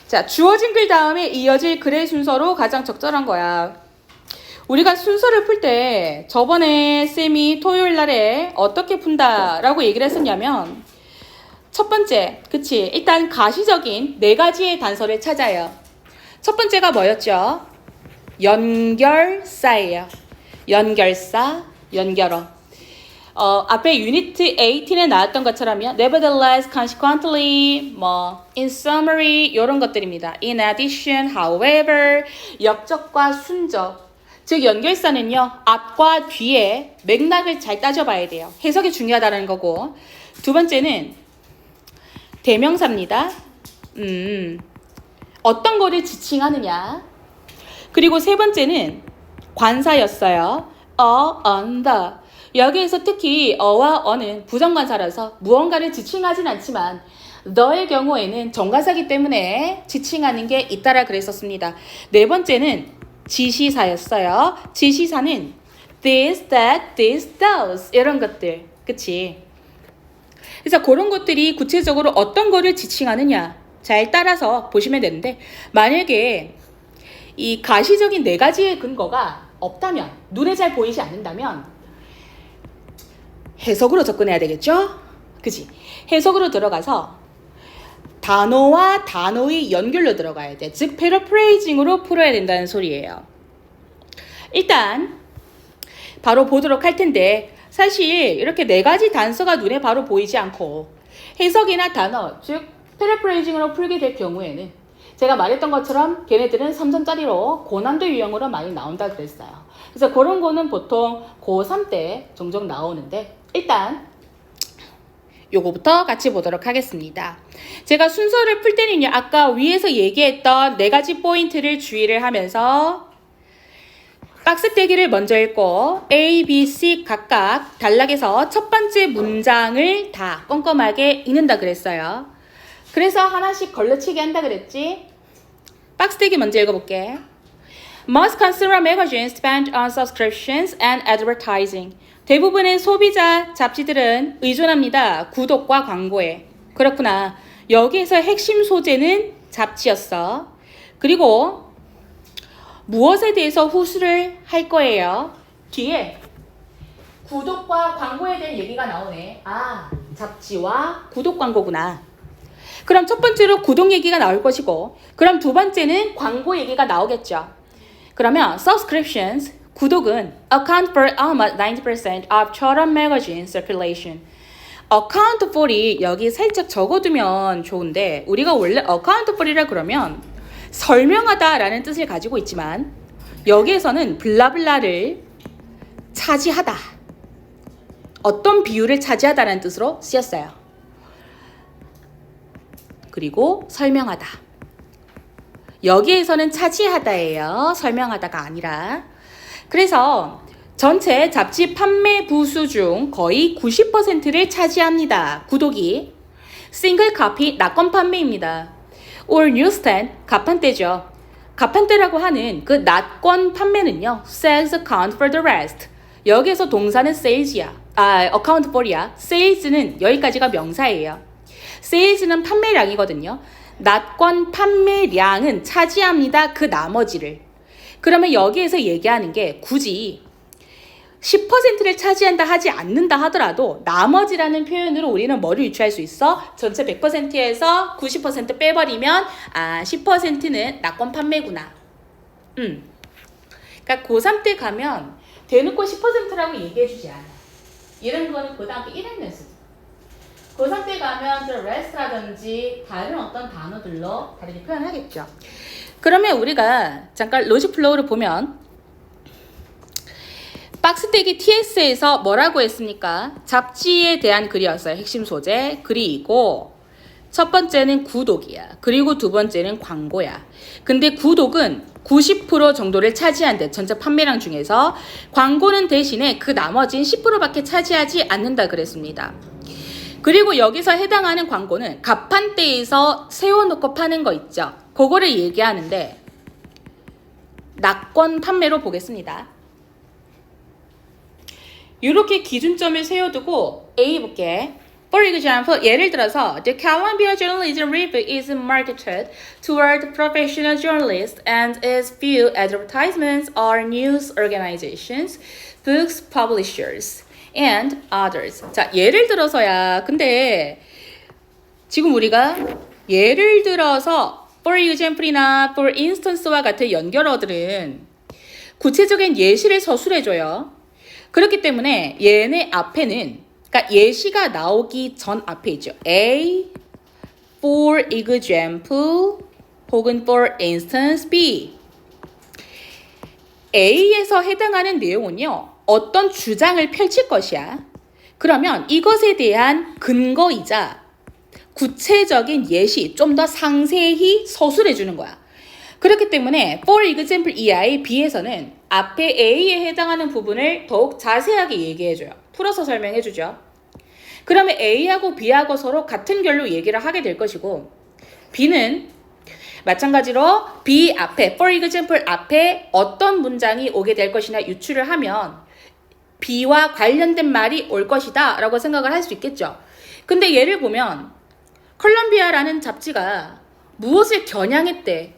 자, 주어진 글 다음에 이어질 글의 순서로 가장 적절한 거야. 우리가 순서를 풀 때 저번에 쌤이 토요일 날에 어떻게 푼다라고 얘기를 했었냐면 첫 번째, 그치? 일단 가시적인 네 가지의 단서를 찾아요. 첫 번째가 뭐였죠? 연결사예요. 연결사, 연결어. 앞에 유니트 18에 나왔던 것처럼요. Nevertheless, consequently, in summary 이런 것들입니다. In addition, however, 역적과 순적. 즉 연결사는요. 앞과 뒤에 맥락을 잘 따져봐야 돼요. 해석이 중요하다는 거고. 두 번째는 대명사입니다. 어떤 거를 지칭하느냐. 그리고 세 번째는 관사였어요. on the. 여기에서 특히 어와 어는 부정관사라서 무언가를 지칭하진 않지만 the의 경우에는 정관사기 때문에 지칭하는 게 있다라 그랬었습니다. 네 번째는 지시사였어요. 지시사는 this, that, this, those 이런 것들. 그치? 그래서 그런 것들이 구체적으로 어떤 거를 지칭하느냐 잘 따라서 보시면 되는데 만약에 이 가시적인 네 가지의 근거가 없다면 눈에 잘 보이지 않는다면 해석으로 접근해야 되겠죠? 그치? 해석으로 들어가서 단어와 단어의 연결로 들어가야 돼. 즉 패러프레이징으로 풀어야 된다는 소리예요. 일단 바로 보도록 할 텐데 사실 이렇게 네 가지 단서가 눈에 바로 보이지 않고 해석이나 단어, 즉 패러프레이징으로 풀게 될 경우에는 제가 말했던 것처럼 걔네들은 3점짜리로 고난도 유형으로 많이 나온다 그랬어요. 그래서 그런 거는 보통 고3 때 종종 나오는데 일단 요거부터 같이 보도록 하겠습니다. 제가 순서를 풀 때는요. 아까 위에서 얘기했던 네 가지 포인트를 주의를 하면서 박스 떼기를 먼저 읽고 A, B, C 각각 단락에서 첫 번째 문장을 다 꼼꼼하게 읽는다 그랬어요. 그래서 하나씩 걸러치기 한다 그랬지? 박스 떼기 먼저 읽어볼게. Most consumer magazines spend on subscriptions and advertising. 대부분의 소비자 잡지들은 의존합니다. 구독과 광고에. 그렇구나. 여기에서 핵심 소재는 잡지였어. 그리고 무엇에 대해서 후수를 할 거예요? 뒤에 구독과 광고에 대한 얘기가 나오네. 아, 잡지와 구독 광고구나. 그럼 첫 번째로 구독 얘기가 나올 것이고 그럼 두 번째는 광고 얘기가 나오겠죠. 그러면 subscriptions, 구독은 account for almost 90% of total magazine circulation. account for이 여기 살짝 적어두면 좋은데 우리가 원래 account for이라 그러면 설명하다라는 뜻을 가지고 있지만 여기에서는 블라블라를 차지하다. 어떤 비율을 차지하다라는 뜻으로 쓰였어요. 그리고 설명하다. 여기에서는 차지하다예요. 설명하다가 아니라. 그래서 전체 잡지 판매 부수 중 거의 90%를 차지합니다. 구독이. 싱글 카피 낙권 판매입니다. or newsstand 가판대죠. 가판대라고 하는 그 낙권 판매는요. sales account for the rest. 여기에서 동사는 sales야. account for이야. sales는 여기까지가 명사예요. sales는 판매량이거든요. 낙권 판매량은 차지합니다. 그 나머지를. 그러면 여기에서 얘기하는 게 굳이 10%를 차지한다 하지 않는다 하더라도 나머지라는 표현으로 우리는 뭐를 유추할 수 있어? 전체 100%에서 90% 빼버리면 10%는 낙권 판매구나. 그러니까 고3 때 가면 대놓고 10%라고 얘기해주지 않아. 이런 거는 고등학교 1학년 쓰지. 고3 때 가면 저 rest라든지 다른 어떤 단어들로 다르게 표현하겠죠. 그러면 우리가 잠깐 로직 플로우를 보면 박스떼기 TS에서 뭐라고 했습니까? 잡지에 대한 글이었어요. 핵심 소재. 그리고 첫 번째는 구독이야. 그리고 두 번째는 광고야. 근데 구독은 90% 정도를 차지한대. 전체 판매량 중에서. 광고는 대신에 그 나머진 10%밖에 차지하지 않는다 그랬습니다. 그리고 여기서 해당하는 광고는 가판대에서 세워놓고 파는 거 있죠. 그거를 얘기하는데 낙권 판매로 보겠습니다. 이렇게 기준점을 세워두고 A 볼게. For example, 예를 들어서 The Columbia Journalism Review is marketed toward professional journalists and its few advertisements are news organizations, books publishers, and others. 자, 예를 들어서야. 근데 지금 우리가 예를 들어서 for example이나 for instance와 같은 연결어들은 구체적인 예시를 서술해줘요. 그렇기 때문에 얘네 앞에는 그러니까 예시가 나오기 전 앞에 있죠. A, for example, 혹은 for instance, B. A에서 해당하는 내용은요. 어떤 주장을 펼칠 것이야. 그러면 이것에 대한 근거이자 구체적인 예시, 좀 더 상세히 서술해 주는 거야. 그렇기 때문에 for example EI, B에서는 앞에 A에 해당하는 부분을 더욱 자세하게 얘기해줘요. 풀어서 설명해주죠. 그러면 A하고 B하고 서로 같은 결로 얘기를 하게 될 것이고 B는 마찬가지로 B 앞에, for example 앞에 어떤 문장이 오게 될 것이나 유추를 하면 B와 관련된 말이 올 것이다 라고 생각을 할 수 있겠죠. 근데 예를 보면 컬럼비아라는 잡지가 무엇을 겨냥했대?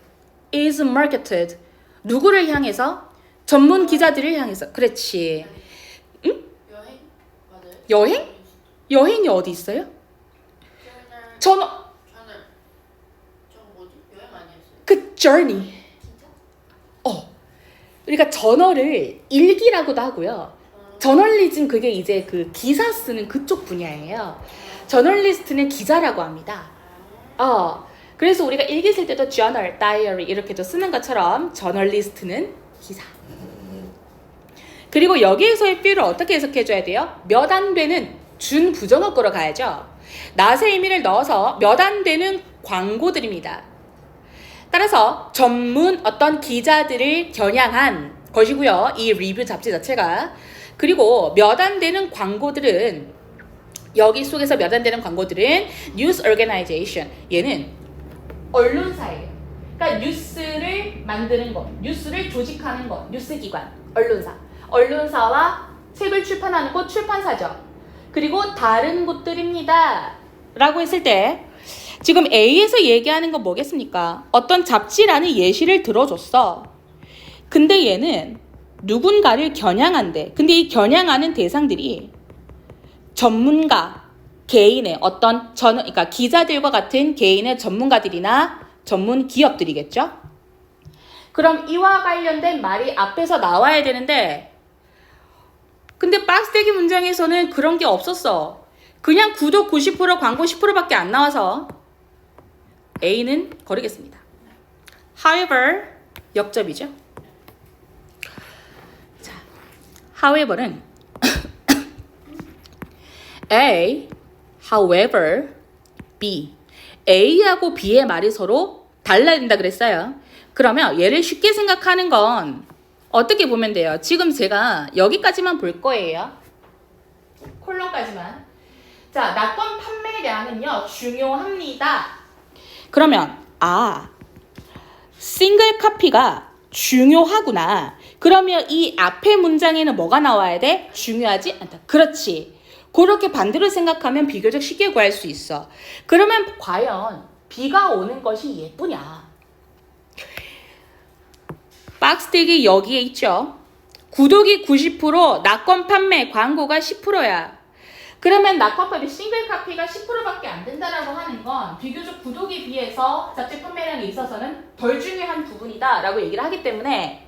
is marketed. 누구를 향해서? 전문 기자들을 향해서. 그렇지. 응? 여행? 맞아요? 여행? 여행이 어디 있어요? 저널 저거 뭐지? 여행 아니었어요? 그 journey. 진짜? 그러니까 저널을 일기라고도 하고요. 저널리즘 그게 이제 그 기사 쓰는 그쪽 분야예요. 저널리스트는 기자라고 합니다. 그래서 우리가 일기 쓸 때도 journal, diary 이렇게도 쓰는 것처럼 저널리스트는 기사. 그리고 여기에서의 few를 어떻게 해석해줘야 돼요? 몇 안 되는 준부정어구로 가야죠. 낫의 의미를 넣어서 몇 안 되는 광고들입니다. 따라서 전문 어떤 기자들을 겨냥한 것이고요. 이 리뷰 잡지 자체가. 그리고 몇 안 되는 광고들은 여기 속에서 몇 안 되는 광고들은 news organization. 얘는 언론사예요. 그러니까 뉴스를 만드는 것, 뉴스를 조직하는 것, 뉴스기관, 언론사. 언론사와 책을 출판하는 곳 출판사죠. 그리고 다른 곳들입니다. 라고 했을 때 지금 A에서 얘기하는 건 뭐겠습니까? 어떤 잡지라는 예시를 들어줬어. 근데 얘는 누군가를 겨냥한대. 근데 이 겨냥하는 대상들이 전문가, 개인의 어떤 그러니까 기자들과 같은 개인의 전문가들이나 전문 기업들이겠죠? 그럼 이와 관련된 말이 앞에서 나와야 되는데 근데 박스대기 문장에서는 그런 게 없었어. 그냥 구독 90% 광고 10%밖에 안 나와서 A는 거르겠습니다. However, 역접이죠. 자, however는 A, however, B. A하고 B의 말이 서로 달라야 된다 그랬어요. 그러면 얘를 쉽게 생각하는 건 어떻게 보면 돼요? 지금 제가 여기까지만 볼 거예요. 콜론까지만. 자, 낙권 판매량은요, 중요합니다. 그러면, 싱글 카피가 중요하구나. 그러면 이 앞에 문장에는 뭐가 나와야 돼? 중요하지 않다. 그렇지. 그렇게 반대로 생각하면 비교적 쉽게 구할 수 있어. 그러면 과연 B가 오는 것이 예쁘냐? 박스택이 여기에 있죠. 구독이 90%, 낙권 판매, 광고가 10%야. 그러면 낙권 판매 싱글 카피가 10%밖에 안 된다라고 하는 건 비교적 구독에 비해서 잡지 판매량에 있어서는 덜 중요한 부분이다 라고 얘기를 하기 때문에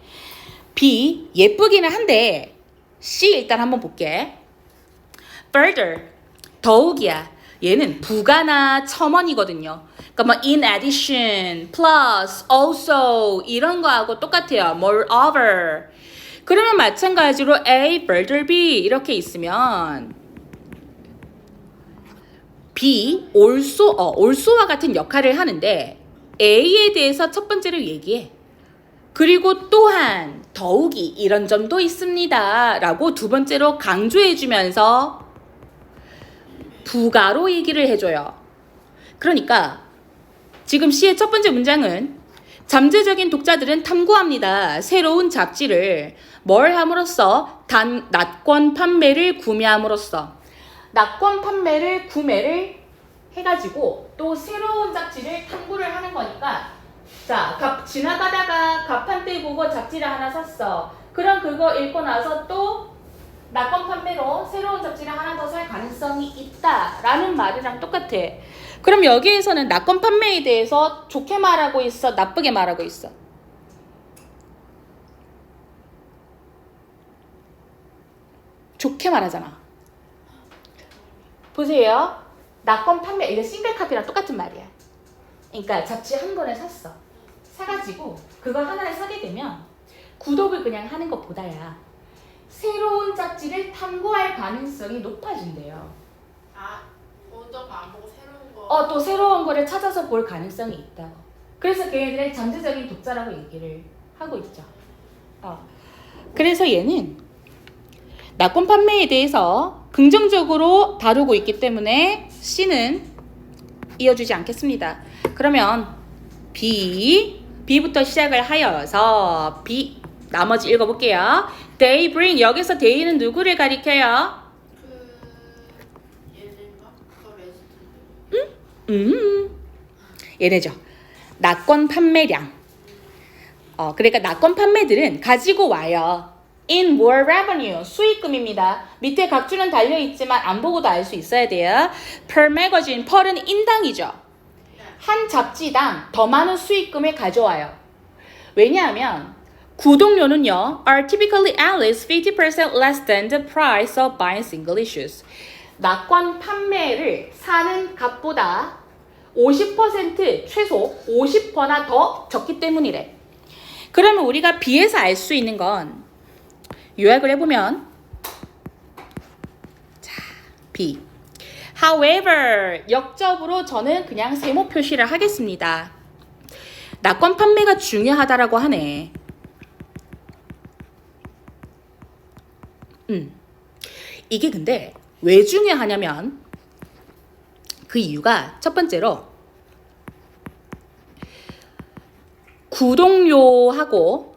B, 예쁘기는 한데 C 일단 한번 볼게. Further, 더욱이야. 얘는 부가나 첨언이거든요. 그러니까 뭐 in addition, plus, also 이런 거하고 똑같아요. moreover. 그러면 마찬가지로 A, further B 이렇게 있으면 B, also와 같은 역할을 하는데 A에 대해서 첫 번째로 얘기해. 그리고 또한 더욱이 이런 점도 있습니다. 라고 두 번째로 강조해주면서 부가로 얘기를 해줘요. 그러니까 지금 C의 첫 번째 문장은 잠재적인 독자들은 탐구합니다. 새로운 잡지를 뭘 함으로써? 낙권 판매를 구매함으로써. 낙권 판매를 구매를 해가지고 또 새로운 잡지를 탐구를 하는 거니까 자, 지나가다가 갑판대 보고 잡지를 하나 샀어. 그럼 그거 읽고 나서 또 낙권 판매로 새로운 잡지를 하나 더 살 가능성이 있다라는 말이랑 똑같아. 그럼 여기에서는 낙권 판매에 대해서 좋게 말하고 있어? 나쁘게 말하고 있어? 좋게 말하잖아. 보세요. 낙권 판매, 이게 싱글카피랑 똑같은 말이야. 그러니까 잡지 한 권을 샀어. 사가지고 그걸 하나를 사게 되면 구독을 그냥 하는 것보다야 새로운 잡지를 탐구할 가능성이 높아진대요. 아, 먼저 거 안 보고 새로운 거. 또 새로운 거를 찾아서 볼 가능성이 있다고. 그래서 걔네들은 잠재적인 독자라고 얘기를 하고 있죠. 그래서 얘는 낙권 판매에 대해서 긍정적으로 다루고 있기 때문에 C는 이어주지 않겠습니다. 그러면 B부터 시작을 하여서 B 나머지 읽어볼게요. They bring, 여기서 they는 누구를 가리켜요? 얘네인가? 그 레스트. 얘네죠. 낙권 판매량. 그러니까 낙권 판매들은 가지고 와요. In more revenue, 수익금입니다. 밑에 각주는 달려있지만 안 보고도 알 수 있어야 돼요. Per magazine, per은 인당이죠. 한 잡지당 더 많은 수익금을 가져와요. 왜냐하면 구독료는요, are typically at least 50% less than the price of buying single issues. 낙권 판매를 사는 값보다 50% 최소 50%나 더 적기 때문이래. 그러면 우리가 B에서 알 수 있는 건 요약을 해보면 자, B. However, 역접으로 저는 그냥 세모 표시를 하겠습니다. 낙권 판매가 중요하다라고 하네. 이게 근데 왜 중요하냐면 그 이유가 첫 번째로 구독료하고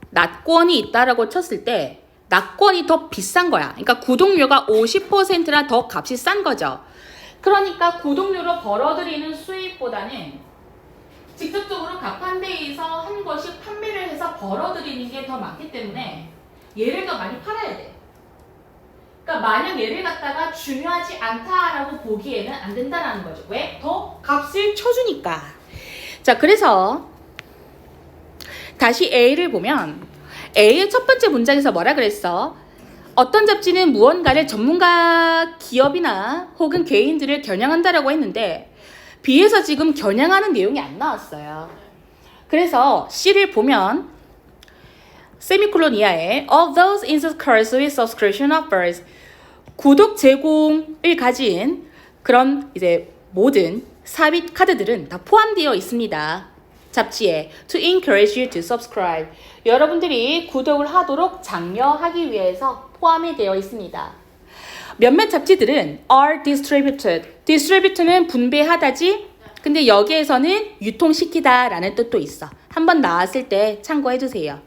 낙권이 있다라고 쳤을 때 낙권이 더 비싼 거야. 그러니까 구독료가 50%나 더 값이 싼 거죠. 그러니까 구독료로 벌어들이는 수익보다는 직접적으로 갑판대에서 한 권씩 판매를 해서 벌어들이는 게 더 많기 때문에 얘를 더 많이 팔아야 돼. 그러니까 만약 얘를 갖다가 중요하지 않다라고 보기에는 안 된다라는 거죠. 왜? 더 값을 쳐주니까. 자, 그래서 다시 A를 보면 A의 첫 번째 문장에서 뭐라 그랬어? 어떤 잡지는 무언가를 전문가 기업이나 혹은 개인들을 겨냥한다라고 했는데 B에서 지금 겨냥하는 내용이 안 나왔어요. 그래서 C를 보면 세미콜론 이하에 of those inscribed with subscription offers 구독 제공을 가진 그런 이제 모든 삽입 카드들은 다 포함되어 있습니다. 잡지에 to encourage you to subscribe 여러분들이 구독을 하도록 장려하기 위해서 포함이 되어 있습니다. 몇몇 잡지들은 are distributed. distribut는 분배하다지. 근데 여기에서는 유통시키다 라는 뜻도 있어. 한번 나왔을 때 참고해 주세요.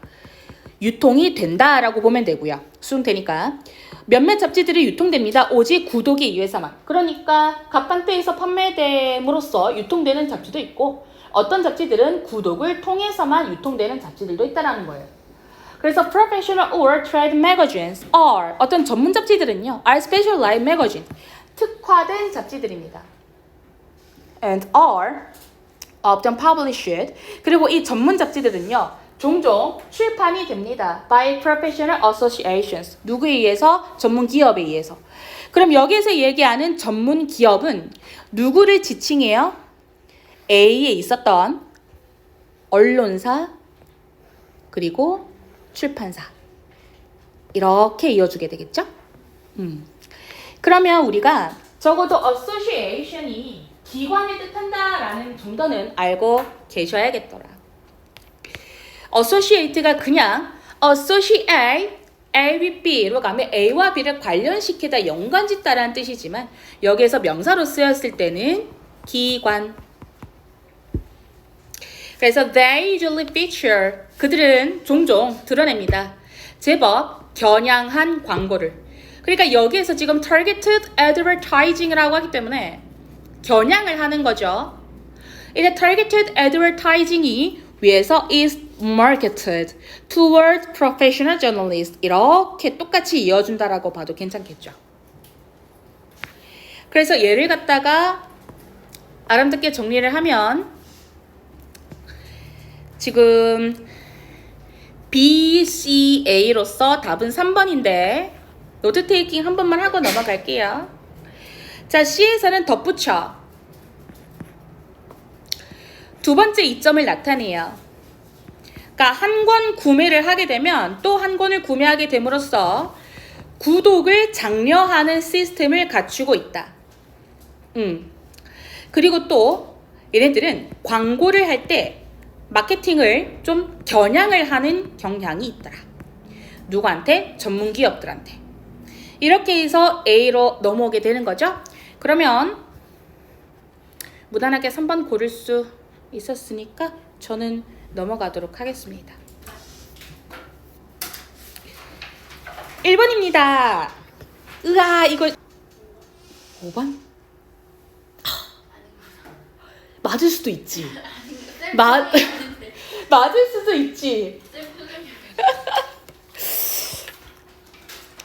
유통이 된다라고 보면 되고요. 수용되니까. 몇몇 잡지들이 유통됩니다. 오직 구독이 위해서만. 그러니까 갑판대에서 판매됨으로써 유통되는 잡지도 있고 어떤 잡지들은 구독을 통해서만 유통되는 잡지들도 있다는 거예요. 그래서 professional or trade magazines are 어떤 전문 잡지들은요 are specialized magazine 특화된 잡지들입니다. and are often published 그리고 이 전문 잡지들은요 종종 출판이 됩니다. by professional associations 누구에 의해서? 전문 기업에 의해서. 그럼 여기에서 얘기하는 전문 기업은 누구를 지칭해요? A에 있었던 언론사 그리고 출판사 이렇게 이어주게 되겠죠? 그러면 우리가 적어도 association이 기관을 뜻한다라는 정도는 알고 계셔야겠더라. associate가 그냥 associate A with B로 가면 A와 B를 관련시키다 연관짓다라는 뜻이지만 여기에서 명사로 쓰였을 때는 기관. 그래서 they usually feature 그들은 종종 드러냅니다. 제법 겨냥한 광고를. 그러니까 여기에서 지금 targeted advertising이라고 하기 때문에 겨냥을 하는 거죠. 이제 targeted advertising이 위에서 is marketed toward professional journalists 이렇게 똑같이 이어준다라고 봐도 괜찮겠죠. 그래서 얘를 갖다가 아름답게 정리를 하면 지금 B, C, A로서 답은 3번인데 노트 테이킹 한 번만 하고 넘어갈게요. 자, C에서는 덧붙여 두 번째 이점을 나타내요. 그러니까 한 권 구매를 하게 되면 또 한 권을 구매하게 됨으로써 구독을 장려하는 시스템을 갖추고 있다. 그리고 또 얘네들은 광고를 할 때 마케팅을 좀 겨냥을 하는 경향이 있더라. 누구한테? 전문 기업들한테. 이렇게 해서 A로 넘어오게 되는 거죠. 그러면 무난하게 3번 고를 수 있었으니까 저는 넘어가도록 하겠습니다. 1번입니다. 으아, 이거 5번? 맞을 수도 있지. 맞을 수도 있지.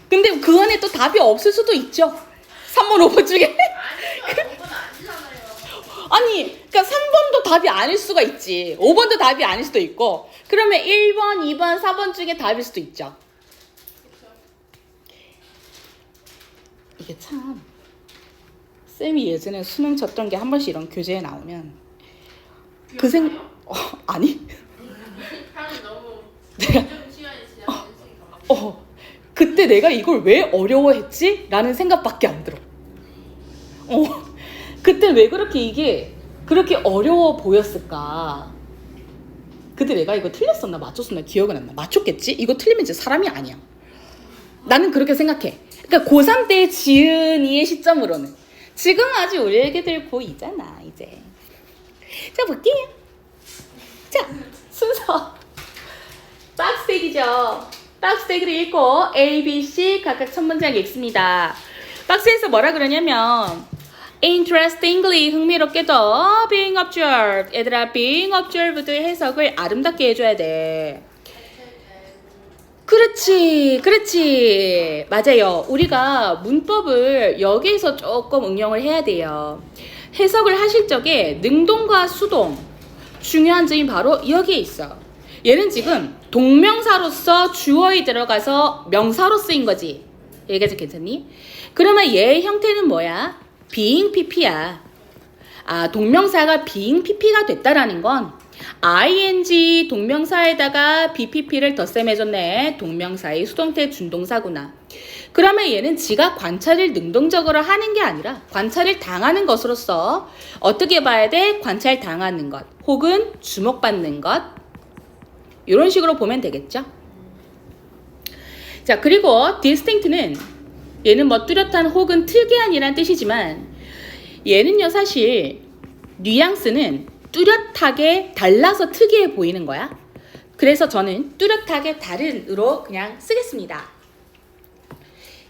근데 그 안에 또 답이 없을 수도 있죠. 3번, 5번 중에. 아니, 그러니까 3번도 답이 아닐 수가 있지. 5번도 답이 아닐 수도 있고. 그러면 1번, 2번, 4번 중에 답일 수도 있죠. 이게 참 쌤이 예전에 수능 쳤던 게 한 번씩 이런 교재에 나오면 아니? 너무 내가 시간이 지나서 그때 내가 이걸 왜 어려워했지? 라는 생각밖에 안 들어. 그때 왜 그렇게 이게 그렇게 어려워 보였을까? 그때 내가 이거 틀렸었나 맞췄었나 기억은 안 나. 맞췄겠지? 이거 틀리면 이제 사람이 아니야. 나는 그렇게 생각해. 그러니까 고3 때 지은이의 시점으로는. 지금 아직 우리 애기들 고2잖아 이제. 자, 볼게요. 자, 순서 박스택이죠. 박스택을 읽고 A, B, C 각각 첫 문장 읽습니다. 박스에서 뭐라 그러냐면 Interestingly, 흥미롭게도 being observed. 얘들아, being observed의 해석을 아름답게 해줘야 돼. 그렇지. 맞아요. 우리가 문법을 여기에서 조금 응용을 해야 돼요. 해석을 하실 적에 능동과 수동, 중요한 점이 바로 여기에 있어. 얘는 지금 동명사로서 주어에 들어가서 명사로 쓰인 거지. 여기가 좀 괜찮니? 그러면 얘의 형태는 뭐야? being pp야. 동명사가 being pp가 됐다라는 건 ing 동명사에다가 bpp를 덧셈해줬네. 동명사의 수동태 준동사구나. 그러면 얘는 지가 관찰을 능동적으로 하는 게 아니라 관찰을 당하는 것으로서 어떻게 봐야 돼? 관찰 당하는 것 혹은 주목받는 것 이런 식으로 보면 되겠죠. 자, 그리고 distinct는 얘는 뭐 뚜렷한 혹은 특이한이란 뜻이지만 얘는요 사실 뉘앙스는 뚜렷하게 달라서 특이해 보이는 거야. 그래서 저는 뚜렷하게 다른으로 그냥 쓰겠습니다.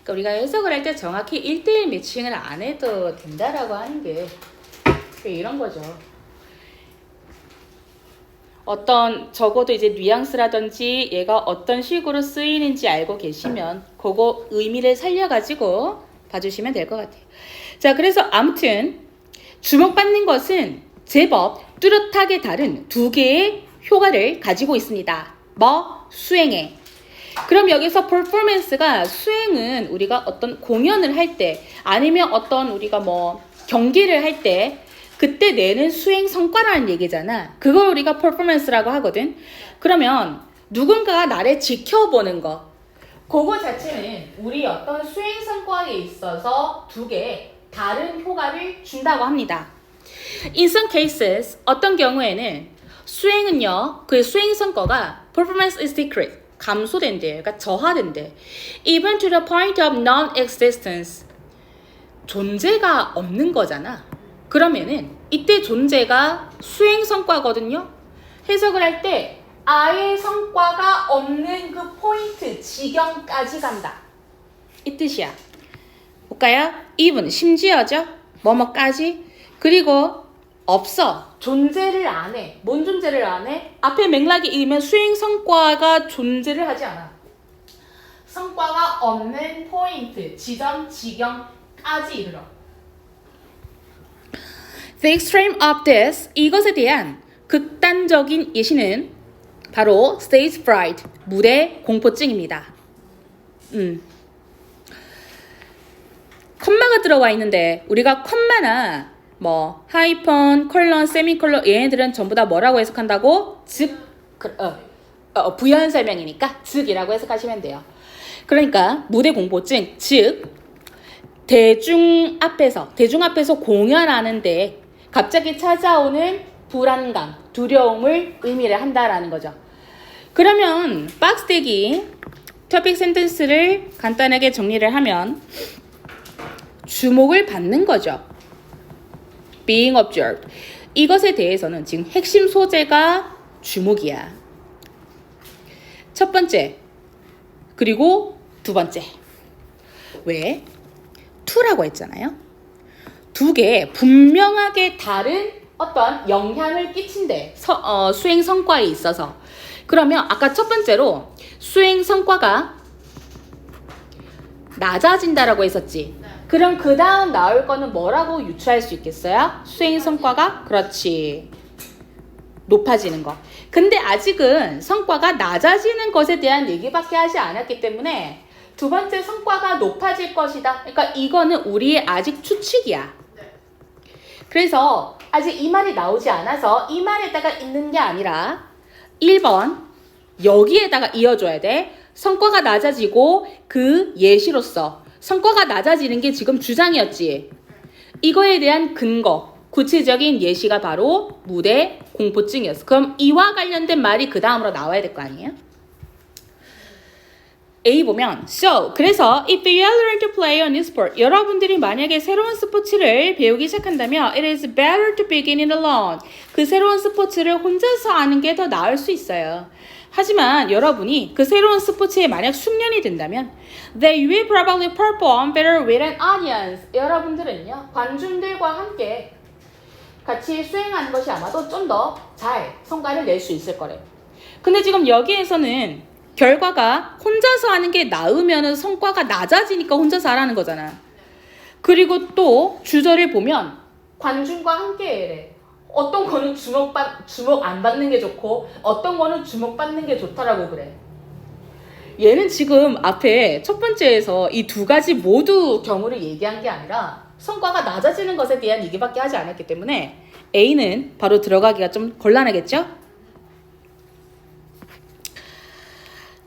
그러니까 우리가 해석을 할 때 정확히 1대1 매칭을 안 해도 된다라고 하는 게 이런 거죠. 어떤 적어도 이제 뉘앙스라든지 얘가 어떤 식으로 쓰이는지 알고 계시면 그거 의미를 살려가지고 봐주시면 될 것 같아요. 자, 그래서 아무튼 주목받는 것은 제법 뚜렷하게 다른 두 개의 효과를 가지고 있습니다. 뭐? 수행에. 그럼 여기서 performance가 수행은 우리가 어떤 공연을 할 때 아니면 어떤 우리가 뭐 경기를 할 때 그때 내는 수행 성과라는 얘기잖아. 그걸 우리가 performance라고 하거든. 그러면 누군가가 나를 지켜보는 거 그거 자체는 우리 어떤 수행 성과에 있어서 두 개의 다른 효과를 준다고 합니다. In some cases, 어떤 경우에는 수행은요, 그 수행 성과가 performance is decreased, 감소된대, 그러니까 저하된대. Even to the point of non-existence, 존재가 없는 거잖아. 그러면은 이때 존재가 수행 성과거든요. 해석을 할 때 아예 성과가 없는 그 포인트, 지경까지 간다. 이 뜻이야. 볼까요? even 심지어죠. 뭐뭐까지. 그리고 없어. 존재를 안 해. 뭔 존재를 안 해? 앞에 맥락이 이면 수행 성과가 존재를 하지 않아. 성과가 없는 포인트, 지점, 지경까지 이르러. The extreme of this, 이것에 대한 극단적인 예시는 바로 stage fright, 무대 공포증입니다. 컴마가 들어와 있는데 우리가 컴마나 뭐 하이펀, 컬런, 세미컬런 얘네들은 전부 다 뭐라고 해석한다고? 즉, 부연 설명이니까 즉이라고 해석하시면 돼요. 그러니까 무대 공포증, 즉 대중 앞에서 공연하는데 갑자기 찾아오는 불안감, 두려움을 의미를 한다라는 거죠. 그러면 박스대기 토픽 센텐스를 간단하게 정리를 하면 주목을 받는 거죠. being observed. 이것에 대해서는 지금 핵심 소재가 주목이야. 첫 번째, 그리고 두 번째. 왜? to라고 했잖아요. 두 개 분명하게 다른 어떤 영향을 끼친대. 수행 성과에 있어서. 그러면 아까 첫 번째로 수행 성과가 낮아진다라고 했었지. 그럼 그 다음 나올 거는 뭐라고 유추할 수 있겠어요? 수행 성과가? 그렇지. 높아지는 거. 근데 아직은 성과가 낮아지는 것에 대한 얘기밖에 하지 않았기 때문에 두 번째 성과가 높아질 것이다. 그러니까 이거는 우리의 아직 추측이야. 그래서 아직 이 말이 나오지 않아서 이 말에다가 있는 게 아니라 1번 여기에다가 이어줘야 돼. 성과가 낮아지고 그 예시로서 성과가 낮아지는 게 지금 주장이었지. 이거에 대한 근거, 구체적인 예시가 바로 무대 공포증이었어. 그럼 이와 관련된 말이 그 다음으로 나와야 될 거 아니에요? A 보면 So, 그래서 if you learn to play a new sport, 여러분들이 만약에 새로운 스포츠를 배우기 시작한다면 it is better to begin it alone. 그 새로운 스포츠를 혼자서 하는 게 더 나을 수 있어요. 하지만 여러분이 그 새로운 스포츠에 만약 숙련이 된다면 they will probably perform better with an audience. 여러분들은요, 관중들과 함께 같이 수행하는 것이 아마도 좀 더 잘 성과를 낼 수 있을 거래요. 근데 지금 여기에서는 결과가 혼자서 하는 게 나으면 성과가 낮아지니까 혼자서 하라는 거잖아. 그리고 또 주저를 보면 관중과 함께 해래. 어떤 거는 주목 안 받는 게 좋고 어떤 거는 주목받는 게 좋다라고 그래. 얘는 지금 앞에 첫 번째에서 이 두 가지 모두 경우를 얘기한 게 아니라 성과가 낮아지는 것에 대한 얘기밖에 하지 않았기 때문에 A는 바로 들어가기가 좀 곤란하겠죠?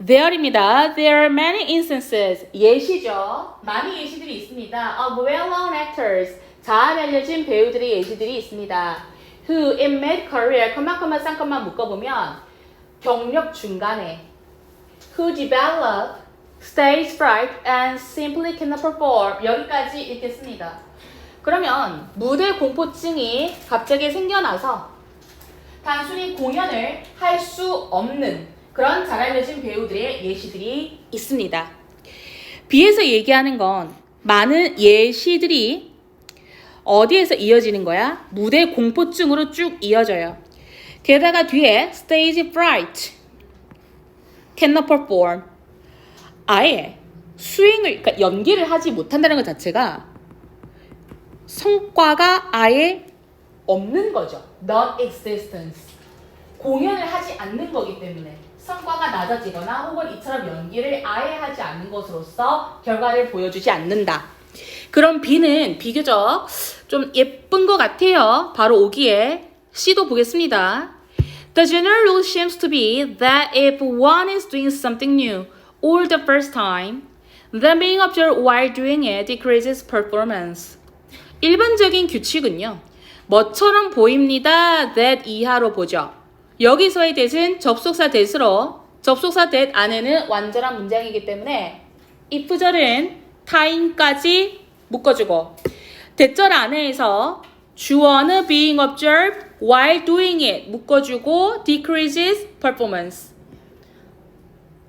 There입니다. There are many instances. 예시죠. 많은 예시들이 있습니다. Of well-known actors. 잘 알려진 배우들의 예시들이 있습니다. Who in mid-career, 쌍컴마 묶어보면 경력 중간에 Who develop stage fright and simply cannot perform. 여기까지 읽겠습니다. 그러면 무대 공포증이 갑자기 생겨나서 단순히 공연을 할 수 없는 그런 잘 알려진 배우들의 예시들이 있습니다. B에서 얘기하는 건 많은 예시들이 어디에서 이어지는 거야? 무대 공포증으로 쭉 이어져요. 게다가 뒤에 stage fright, cannot perform. 아예 수행을, 그러니까 연기를 하지 못한다는 것 자체가 성과가 아예 없는 거죠. non-existence. 공연을 하지 않는 거기 때문에 성과가 낮아지거나 혹은 이처럼 연기를 아예 하지 않는 것으로서 결과를 보여주지 않는다. 그럼 B는 비교적 좀 예쁜 것 같아요. 바로 오기에 C도 보겠습니다. The general rule seems to be that if one is doing something new or the first time, then being observed while doing it decreases performance. 일반적인 규칙은요. 뭐처럼 보입니다. that 이하로 보죠. 여기서의 that은 접속사 that으로 접속사 that 안에는 완전한 문장이기 때문에 if절은 time까지 묶어주고 that절 안에서 주어는 being observed while doing it 묶어주고 decreases performance.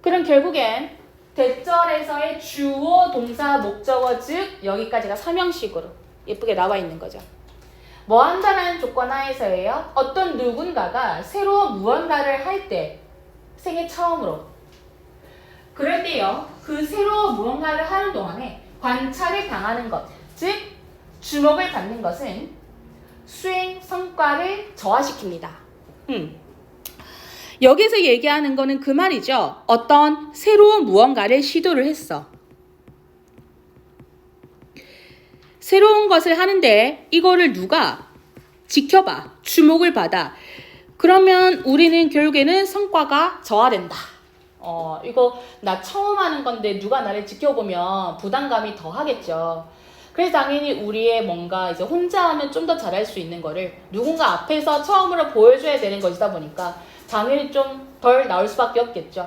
그럼 결국엔 대절에서의 주어, 동사, 목적어, 즉 여기까지가 삼형식으로 예쁘게 나와 있는 거죠. 뭐 한다라는 조건 하에서예요. 어떤 누군가가 새로운 무언가를 할 때, 생애 처음으로. 그럴 때요. 그 새로운 무언가를 하는 동안에 관찰을 당하는 것, 즉 주목을 받는 것은 수행 성과를 저하시킵니다. 여기서 얘기하는 거는 그 말이죠. 어떤 새로운 무언가를 시도를 했어. 새로운 것을 하는데 이거를 누가 지켜봐, 주목을 받아. 그러면 우리는 결국에는 성과가 저하된다. 이거 나 처음 하는 건데 누가 나를 지켜보면 부담감이 더 하겠죠. 그래서 당연히 우리의 뭔가 이제 혼자 하면 좀 더 잘할 수 있는 거를 누군가 앞에서 처음으로 보여줘야 되는 것이다 보니까 당연히 좀 덜 나올 수밖에 없겠죠.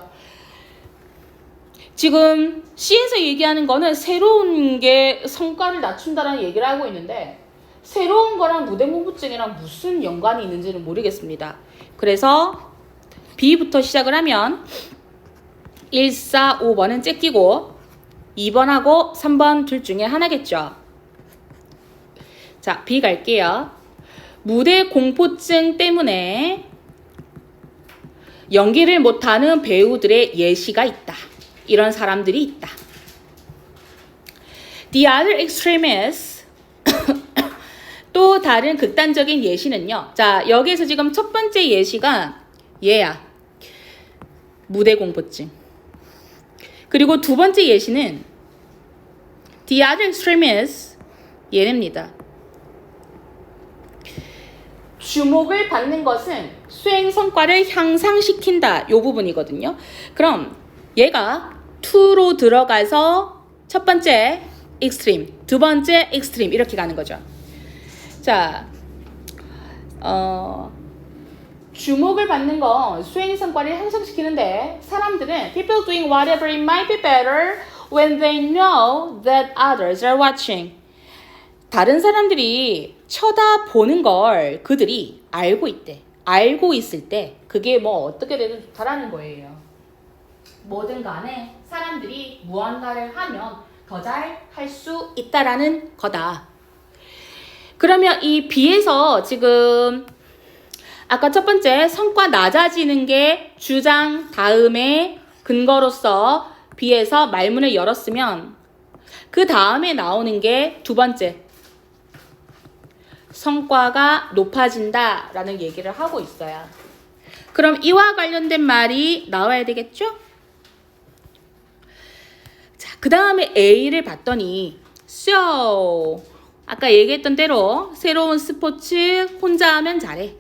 지금 C에서 얘기하는 거는 새로운 게 성과를 낮춘다라는 얘기를 하고 있는데 새로운 거랑 무대공부증이랑 무슨 연관이 있는지는 모르겠습니다. 그래서 B부터 시작을 하면 1, 4, 5번은 째끼고 2번하고 3번 둘 중에 하나겠죠. 자, B 갈게요. 무대 공포증 때문에 연기를 못하는 배우들의 예시가 있다. 이런 사람들이 있다. The other extreme is 또 다른 극단적인 예시는요. 자, 여기에서 지금 첫 번째 예시가 얘야. 무대 공포증. 그리고 두 번째 예시는 The other extreme is 얘입니다. 주목을 받는 것은 수행 성과를 향상시킨다. 이 부분이거든요. 그럼 얘가 2로 들어가서 첫 번째 extreme, 두 번째 extreme 이렇게 가는 거죠. 자, 주목을 받는 건 수행 성과를 향상시키는데 사람들은 people doing whatever it might be better when they know that others are watching. 다른 사람들이 쳐다보는 걸 그들이 알고 있대. 알고 있을 때 그게 뭐 어떻게 되든 좋다라는 거예요. 뭐든 간에 사람들이 무언가를 하면 더 잘 할 수 있다라는 거다. 그러면 이 B에서 지금 아까 첫 번째 성과 낮아지는 게 주장 다음에 근거로서 B에서 말문을 열었으면 그 다음에 나오는 게 두 번째 성과가 높아진다라는 얘기를 하고 있어요. 그럼 이와 관련된 말이 나와야 되겠죠? 자, 그 다음에 A를 봤더니 So 아까 얘기했던 대로 새로운 스포츠 혼자 하면 잘해.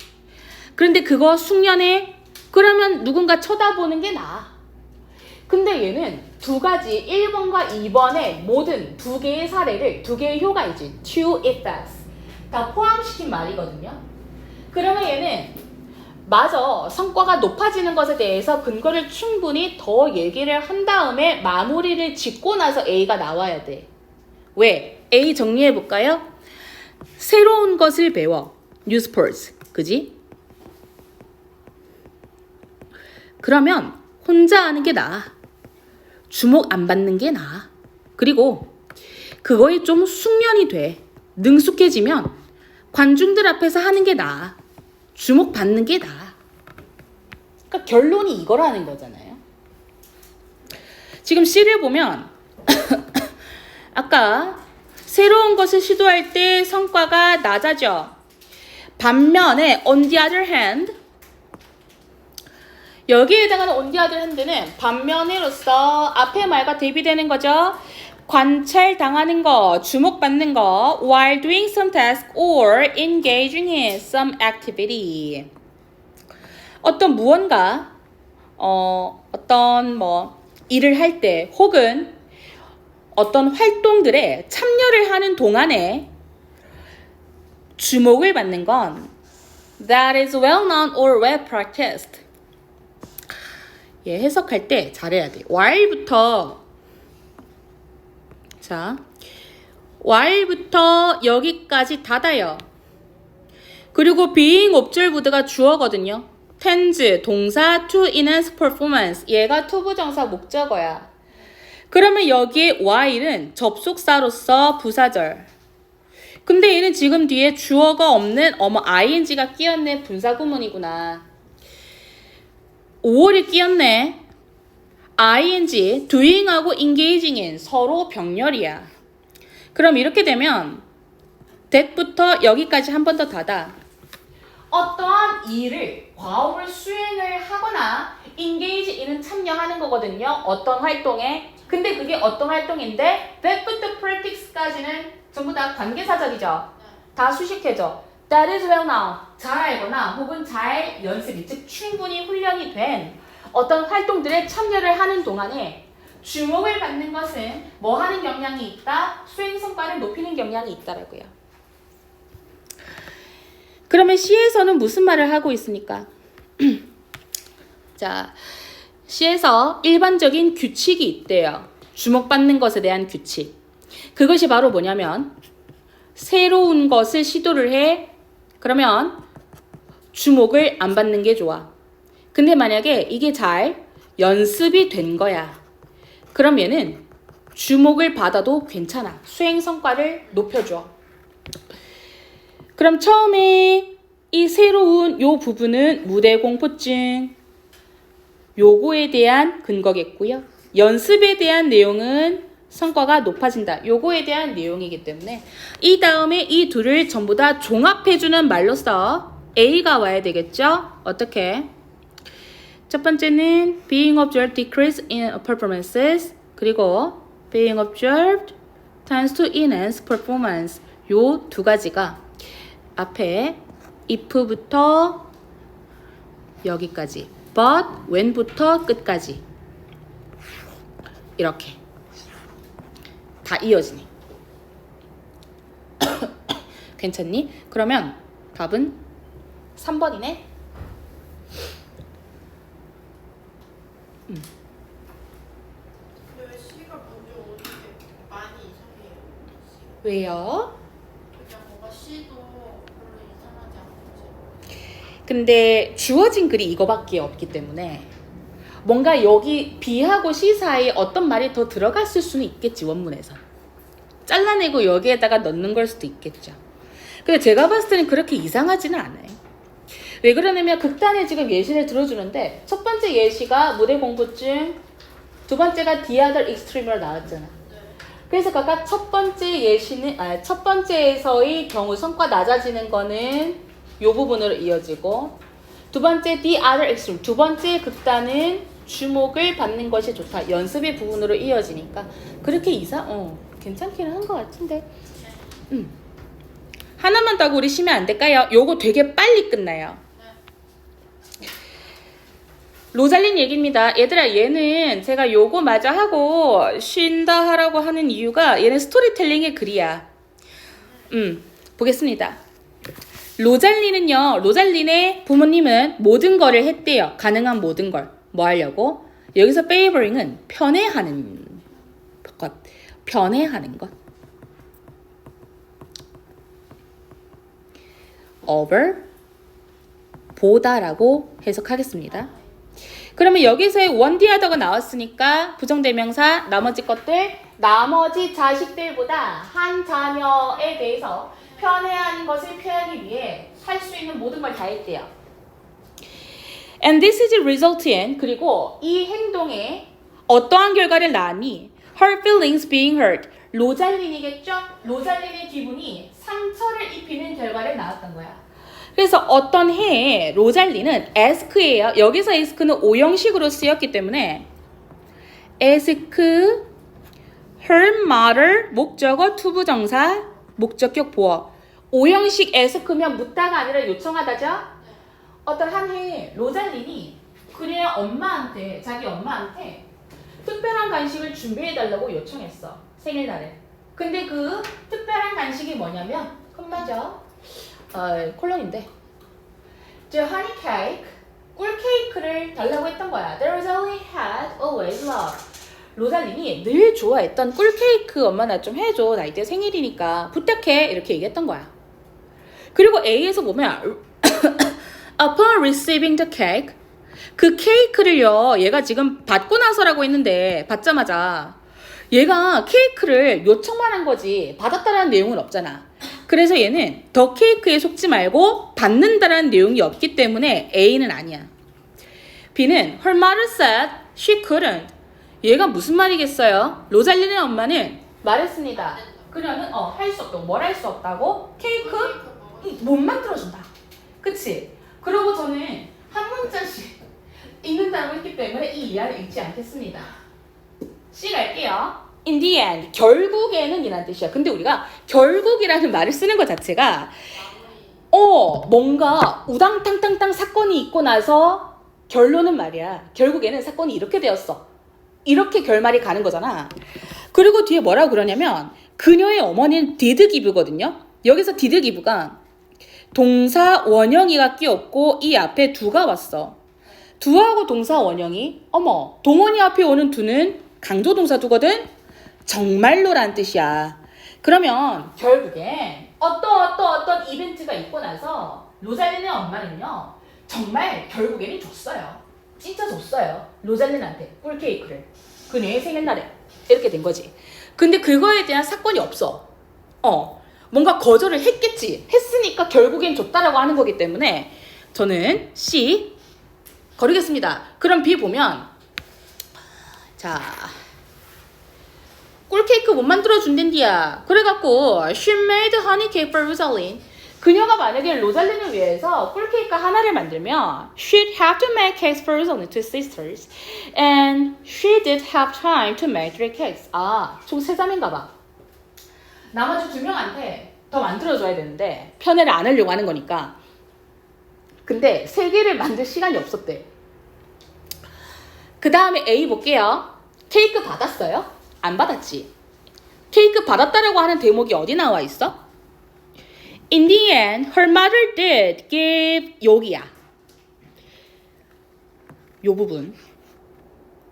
그런데 그거 숙련해? 그러면 누군가 쳐다보는 게 나아. 근데 얘는 두 가지 1번과 2번의 모든 두 개의 사례를 두 개의 효과이지 two effects 다 포함시킨 말이거든요. 그러면 얘는 맞아. 성과가 높아지는 것에 대해서 근거를 충분히 더 얘기를 한 다음에 마무리를 짓고 나서 A가 나와야 돼. 왜? A 정리해 볼까요? 새로운 것을 배워. New sports. 그지? 그러면 혼자 하는 게 나아. 주목 안 받는 게 나아. 그리고 그거에 좀 숙련이 돼. 능숙해지면 관중들 앞에서 하는 게 나아. 주목 받는 게 나아. 그러니까 결론이 이거라는 거잖아요. 지금 C를 보면 아까 새로운 것을 시도할 때 성과가 낮아져. 반면에 on the other hand 여기에 해당하는 on the other hand는 반면으로서 앞의 말과 대비되는 거죠. 관찰당하는 거, 주목받는 거 while doing some task or engaging in some activity. 어떤 무언가 어떤 뭐 일을 할 때 혹은 어떤 활동들에 참여를 하는 동안에 주목을 받는 건 that is well known or well practiced. 예, 해석할 때 잘해야 돼. while부터 자, while부터 여기까지 닫아요. 그리고 being observed가 주어거든요. tends 동사 to enhance performance 얘가 투부정사 목적어야. 그러면 여기에 while은 접속사로서 부사절. 근데 얘는 지금 뒤에 주어가 없는 ing가 끼었네. 분사구문이구나. 5월이 끼었네. ing, doing하고 engaging은 서로 병렬이야. 그럼 이렇게 되면 that부터 여기까지 한 번 더 닫아. 어떠한 일을, 과업을 수행을 하거나 engage in은 참여하는 거거든요. 어떤 활동에. 근데 그게 어떤 활동인데 that부터 practice까지는 전부 다 관계사절이죠. 다 수식해줘. That is well now. 잘 알거나 혹은 잘 연습이, 즉 충분히 훈련이 된 어떤 활동들에 참여를 하는 동안에 주목을 받는 것은 뭐 하는 경향이 있다? 수행 성과를 높이는 경향이 있다라고요. 그러면 C에서는 무슨 말을 하고 있습니까? 자, C에서 일반적인 규칙이 있대요. 주목받는 것에 대한 규칙. 그것이 바로 뭐냐면 새로운 것을 시도를 해. 그러면 주목을 안 받는 게 좋아. 근데 만약에 이게 잘 연습이 된 거야. 그럼 얘는 주목을 받아도 괜찮아. 수행 성과를 높여줘. 그럼 처음에 이 새로운 요 부분은 무대 공포증 요거에 대한 근거겠고요. 연습에 대한 내용은 성과가 높아진다. 요거에 대한 내용이기 때문에 이 다음에 이 둘을 전부 다 종합해주는 말로써 A가 와야 되겠죠? 어떻게? 첫 번째는 being observed decrease in performances 그리고 being observed tends to enhance performance 요 두 가지가 앞에 if부터 여기까지 but when부터 끝까지 이렇게 다 이어지네. 괜찮니? 그러면 답은 3번이네. 근데 왜 C가 먼저 오는 게 많이 이상해요? C가. 왜요? 그냥 뭔가 C도 별로 이상하지 않지. 근데 주어진 글이 이거밖에 없기 때문에 뭔가 여기 B하고 C 사이에 어떤 말이 더 들어갔을 수는 있겠지. 원문에서 잘라내고 여기에다가 넣는 걸 수도 있겠죠. 근데 제가 봤을 때는 그렇게 이상하지는 않아요. 왜 그러냐면 극단에 지금 예시를 들어주는데 첫 번째 예시가 무대 공포증, 두 번째가 The Other Extreme로 나왔잖아. 그래서 각각 첫 번째 예시는 첫 번째에서의 경우 성과 낮아지는 거는 요 부분으로 이어지고 두 번째 The Other Extreme, 두 번째 극단은 주목을 받는 것이 좋다. 연습의 부분으로 이어지니까 그렇게 괜찮기는 한 것 같은데. 하나만 더 하고 우리 쉬면 안 될까요? 요거 되게 빨리 끝나요. 로잘린 얘기입니다. 얘들아 얘는 제가 요거 마저 하고 쉰다 하라고 하는 이유가 얘는 스토리텔링의 글이야. 보겠습니다. 로잘린의 부모님은 모든 거를 했대요. 가능한 모든 걸. 뭐 하려고? 여기서 favoring은 편애하는 것. 편애하는 것. over 보다라고 해석하겠습니다. 그러면 여기서의 원디하더가 나왔으니까 부정대명사 나머지 것들 나머지 자식들보다 한 자녀에 대해서 편애하는 것을 표현하기 위해 할 수 있는 모든 걸 다 했대요. And this is result in 그리고 이 행동에 어떠한 결과를 낳으니 her feelings being hurt 로잘린이겠죠? 로잘린의 기분이 상처를 입히는 결과를 낳았던 거야. 그래서 어떤 해에 로잘린은 ask예요. 여기서 ask는 오형식으로 쓰였기 때문에 ask her mother 목적어 투부정사 목적격 보어 오형식 ask면 묻다가 아니라 요청하다죠. 어떤 한 해에 로잘린이 그녀의 엄마한테 자기 엄마한테 특별한 간식을 준비해달라고 요청했어. 생일날에. 근데 그 특별한 간식이 뭐냐면 컴마죠. 콜론인데 The honey cake 꿀 케이크를 달라고 했던 거야. There was only had always loved 로잘린이 늘 좋아했던 꿀 케이크 엄마 나 좀 해줘. 나 이때 생일이니까 부탁해. 이렇게 얘기했던 거야. 그리고 A에서 보면 Upon receiving the cake 그 케이크를요 얘가 지금 받고 나서라고 했는데 받자마자 얘가 케이크를 요청만 한 거지 받았다라는 내용은 없잖아. 그래서 얘는 더 케이크에 속지 말고 받는다라는 내용이 없기 때문에 A는 아니야. B는 her mother said she couldn't. 얘가 무슨 말이겠어요? 로잘린의 엄마는 말했습니다. 그녀는 할 수 없다고. 뭘 할 수 없다고? 케이크 못 만들어준다. 그치? 그리고 저는 한 문자씩 읽는다고 했기 때문에 이 이하를 읽지 않겠습니다. C 갈게요. In the end, 결국에는 이란 뜻이야. 근데 우리가 결국이라는 말을 쓰는 것 자체가 뭔가 우당탕탕탕 사건이 있고 나서 결론은 말이야. 결국에는 사건이 이렇게 되었어. 이렇게 결말이 가는 거잖아. 그리고 뒤에 뭐라고 그러냐면 그녀의 어머니는 did give거든요. 여기서 did give가 동사 원형이가 끼었고 이 앞에 do가 왔어. do하고 동사 원형이 동원이 앞에 오는 do는 강조 동사 do거든. 정말로란 뜻이야. 그러면 결국엔 어떤 이벤트가 있고 나서 로잘린의 엄마는요 정말 결국에는 줬어요. 진짜 줬어요. 로잘린한테 꿀케이크를 그녀의 생일날에 이렇게 된 거지. 근데 그거에 대한 사건이 없어. 뭔가 거절을 했겠지. 했으니까 결국엔 줬다라고 하는 거기 때문에 저는 C 거르겠습니다. 그럼 B 보면 자 꿀케이크 못 만들어준댄디야. 그래갖고 she made honey cake for Rosalind. 그녀가 만약에 로잘린을 위해서 꿀케이크 하나를 만들면 she'd have to make cakes for Rosalind two sisters and she did have time to make 3 cakes. 총 3자매인가 봐. 나머지 2명한테 더 만들어줘야 되는데 편애를 안 하려고 하는 거니까. 근데 3개를 만들 시간이 없었대. 그 다음에 A 볼게요. 케이크 받았어요? 안 받았지. 케이크 받았다라고 하는 대목이 어디 나와 있어? In the end, her mother did give 여기야. 요 부분.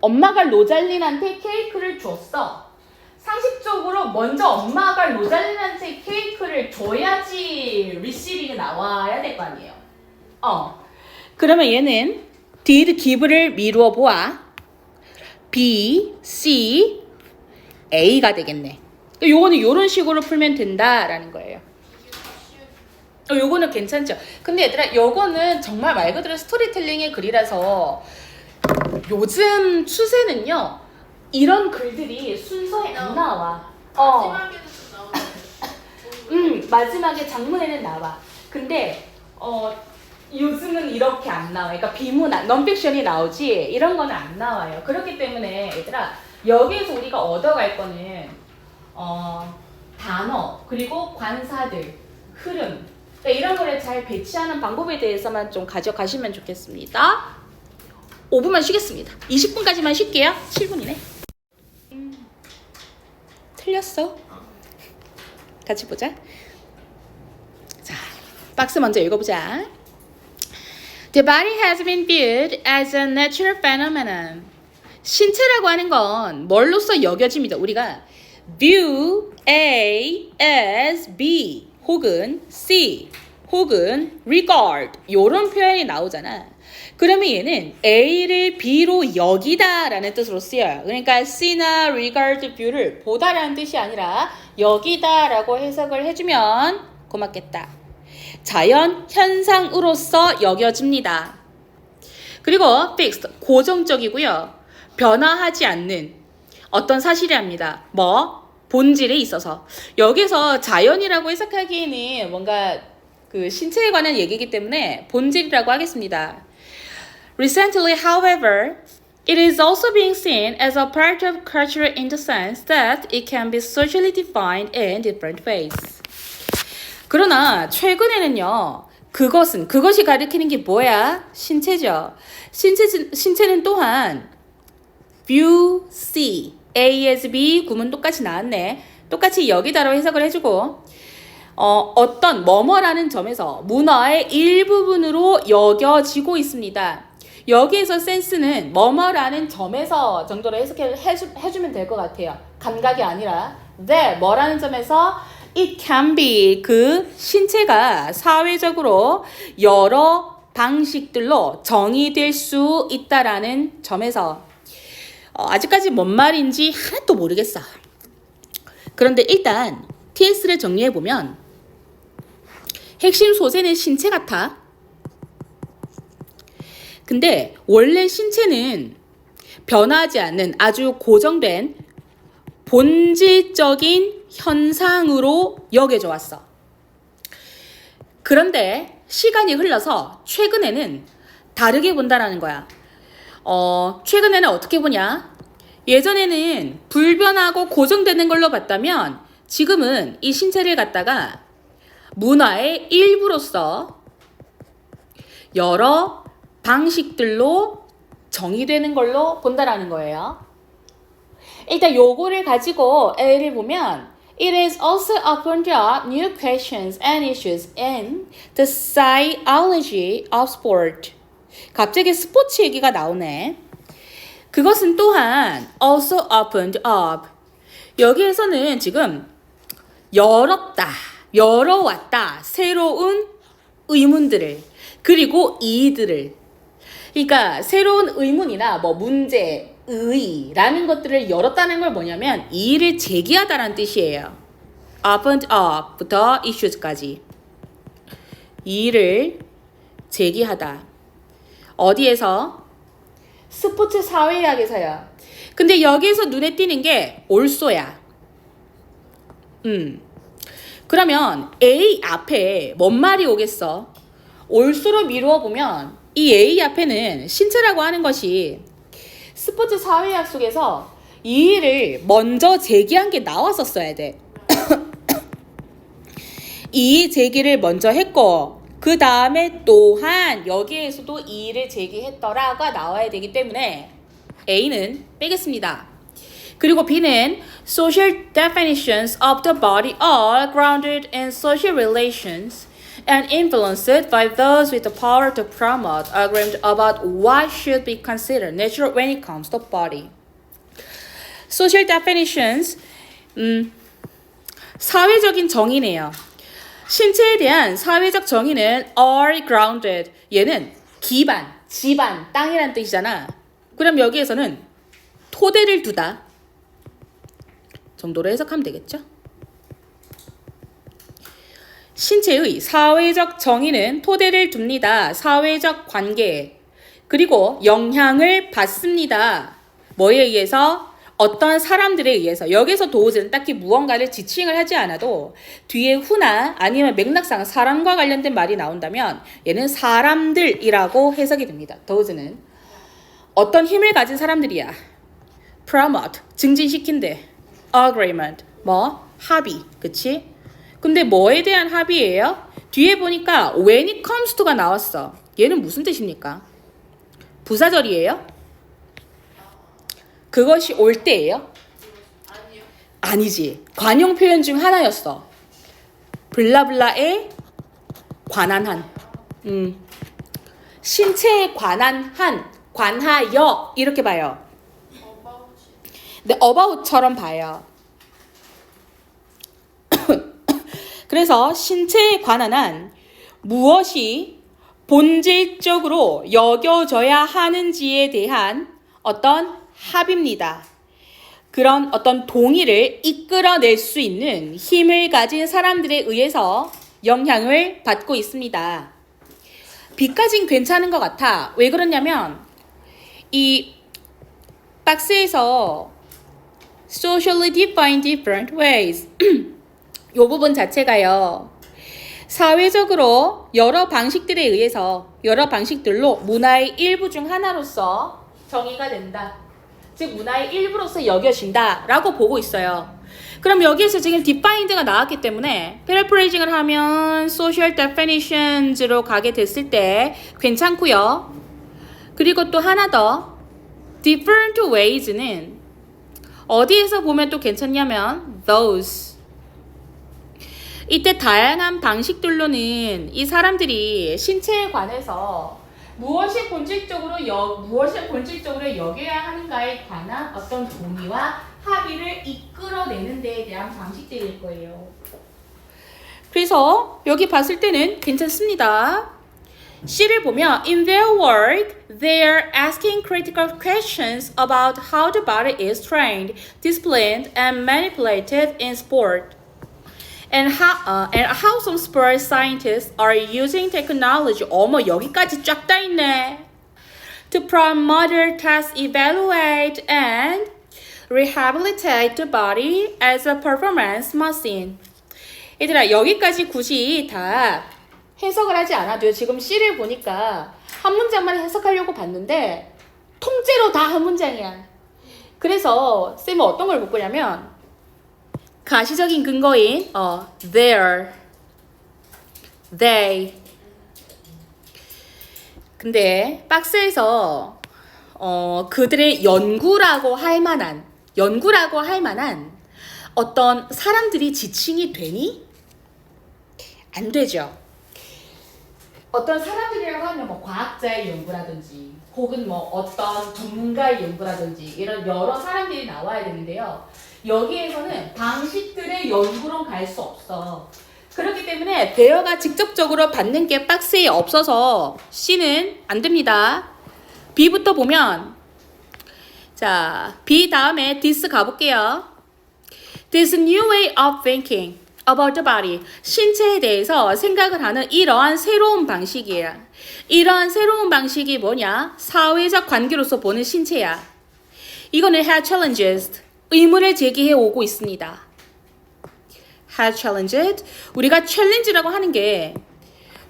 엄마가 로잘린한테 케이크를 줬어. 상식적으로 먼저 엄마가 로잘린한테 케이크를 줘야지 receiving이 나와야 될 거 아니에요. 그러면 얘는 did give를 미루어 보아. B, C, A가 되겠네. 요거는 요런 식으로 풀면 된다라는 거예요. 요거는 괜찮죠. 근데 얘들아 요거는 정말 말 그대로 스토리텔링의 글이라서 요즘 추세는요 이런 글들이 순서에 안 나와. 마지막에는 좀 나오는데. 마지막에 장문에는 나와. 근데 요즘은 이렇게 안 나와요. 그러니까 비문학, 넌픽션이 나오지 이런 거는 안 나와요. 그렇기 때문에 얘들아 여기에서 우리가 얻어갈 거는 단어 그리고 관사들, 흐름 이런 거를 잘 배치하는 방법에 대해서만 좀 가져가시면 좋겠습니다. 5분만 쉬겠습니다. 20분까지만 쉴게요. 7분이네. 틀렸어. 같이 보자. 자, 박스 먼저 읽어보자. The body has been viewed as a natural phenomenon. 신체라고 하는 건 뭘로서 여겨집니다. 우리가 view A as B 혹은 C 혹은 regard 이런 표현이 나오잖아. 그러면 얘는 A를 B로 여기다라는 뜻으로 쓰여요. 그러니까 C나 regard view를 보다라는 뜻이 아니라 여기다라고 해석을 해주면 고맙겠다. 자연 현상으로서 여겨집니다. 그리고 fixed, 고정적이고요. 변화하지 않는 어떤 사실이랍니다. 본질에 있어서. 여기서 자연이라고 해석하기에는 뭔가 그 신체에 관한 얘기이기 때문에 본질이라고 하겠습니다. Recently, however, it is also being seen as a part of culture in the sense that it can be socially defined in different ways. 그러나 최근에는요. 그것이 가리키는 게 뭐야? 신체죠. 신체는 또한 view C, A as B 구문 똑같이 나왔네. 똑같이 여기다로 해석을 해주고 어떤 뭐뭐라는 점에서 문화의 일부분으로 여겨지고 있습니다. 여기에서 센스는 뭐뭐라는 점에서 정도로 해주면 될 것 같아요. 감각이 아니라 뭐라는 점에서 it can be 그 신체가 사회적으로 여러 방식들로 정의될 수 있다라는 점에서 아직까지 뭔 말인지 하나도 모르겠어. 그런데 일단 TS를 정리해보면 핵심 소재는 신체 같아. 근데 원래 신체는 변하지 않는 아주 고정된 본질적인 현상으로 여겨져 왔어. 그런데 시간이 흘러서 최근에는 다르게 본다라는 거야. 최근에는 어떻게 보냐? 예전에는 불변하고 고정되는 걸로 봤다면 지금은 이 신체를 갖다가 문화의 일부로서 여러 방식들로 정의되는 걸로 본다라는 거예요. 일단 요거를 가지고 A를 보면 It is also opened up new questions and issues in the psychology of sport. 갑자기 스포츠 얘기가 나오네. 그것은 또한 also opened up. 여기에서는 지금 열었다, 열어왔다, 새로운 의문들을, 그리고 이의들을. 그러니까 새로운 의문이나 뭐 문제, 의의라는 것들을 열었다는 걸 뭐냐면 이의를 제기하다라는 뜻이에요. opened up부터 issues까지. 이의를 제기하다. 어디에서? 스포츠 사회학에서요. 근데 여기에서 눈에 띄는 게 올소야. 그러면 A 앞에 뭔 말이 오겠어? 올소로 미루어 보면 이 A 앞에는 신체라고 하는 것이 스포츠 사회학 속에서 이의를 먼저 제기한 게 나왔었어야 돼. 이의 제기를 먼저 했고 그 다음에 또한 여기에서도 이의를 제기했더라가 나와야 되기 때문에 A는 빼겠습니다. 그리고 B는 social definitions of the body are grounded in social relations and influenced by those with the power to promote agreement about what should be considered natural when it comes to body. Social definitions, 사회적인 정의네요. 신체에 대한 사회적 정의는 are grounded. 얘는 기반, 지반, 땅이라는 뜻이잖아. 그럼 여기에서는 토대를 두다 정도로 해석하면 되겠죠? 신체의 사회적 정의는 토대를 둡니다. 사회적 관계. 그리고 영향을 받습니다. 뭐에 의해서? 어떤 사람들에 의해서. 여기서 도우즈는 딱히 무언가를 지칭을 하지 않아도 뒤에 후나 아니면 맥락상 사람과 관련된 말이 나온다면 얘는 사람들이라고 해석이 됩니다. 도우즈는. 어떤 힘을 가진 사람들이야. promote, 증진시킨대. agreement, 뭐? 합의, 그치? 근데 뭐에 대한 합의예요? 뒤에 보니까 when it comes to가 나왔어. 얘는 무슨 뜻입니까? 부사절이에요? 그것이 올 때예요? 아니요. 아니지. 관용 표현 중 하나였어. 블라블라에 관한 한. 신체에 관한 한, 관하여 이렇게 봐요. 네, about처럼 봐요. 그래서 신체에 관한 한 무엇이 본질적으로 여겨져야 하는지에 대한 어떤 합의입니다. 그런 어떤 동의를 이끌어낼 수 있는 힘을 가진 사람들에 의해서 영향을 받고 있습니다. B까진 괜찮은 것 같아. 왜 그러냐면 이 박스에서 socially defined different ways 이 부분 자체가요. 사회적으로 여러 방식들에 의해서 여러 방식들로 문화의 일부 중 하나로서 정의가 된다. 즉 문화의 일부로서 여겨진다 라고 보고 있어요. 그럼 여기에서 지금 defined가 나왔기 때문에 paraphrasing을 하면 social definitions로 가게 됐을 때 괜찮고요. 그리고 또 하나 더 different ways는 어디에서 보면 또 괜찮냐면 those. 이때 다양한 방식들로는 이 사람들이 신체에 관해서 무엇이 본질적으로 여겨야 하는가에 관한 어떤 동의와 합의를 이끌어내는 데에 대한 방식들일 거예요. 그래서 여기 봤을 때는 괜찮습니다. C를 보면 in their work, they are asking critical questions about how the body is trained, disciplined, and manipulated in sport. And how some sport scientists are using technology. 어머, 여기까지 쫙 다 있네. To promote, test, evaluate, and rehabilitate the body as a performance machine. 얘들아, 여기까지 굳이 다 해석을 하지 않아도요. 지금 C를 보니까 한 문장만 해석하려고 봤는데 통째로 다 한 문장이야. 그래서 쌤은 어떤 걸 볼 거냐면 가시적인 근거인 their, they. 근데 박스에서 그들의 연구라고 할 만한 어떤 사람들이 지칭이 되니? 안 되죠. 어떤 사람들이라고 하면 뭐 과학자의 연구라든지 혹은 뭐 어떤 전문가의 연구라든지 이런 여러 사람들이 나와야 되는데요. 여기에서는 방식들의 연구론 갈 수 없어. 그렇기 때문에 대여가 직접적으로 받는 게 박스에 없어서 C는 안 됩니다. B부터 보면 자, B 다음에 this 가볼게요. This new way of thinking about the body. 신체에 대해서 생각을 하는 이러한 새로운 방식이에요. 이러한 새로운 방식이 뭐냐? 사회적 관계로서 보는 신체야. 이거는 has challenged. 의문을 제기해 오고 있습니다. has challenged. 우리가 challenge라고 하는 게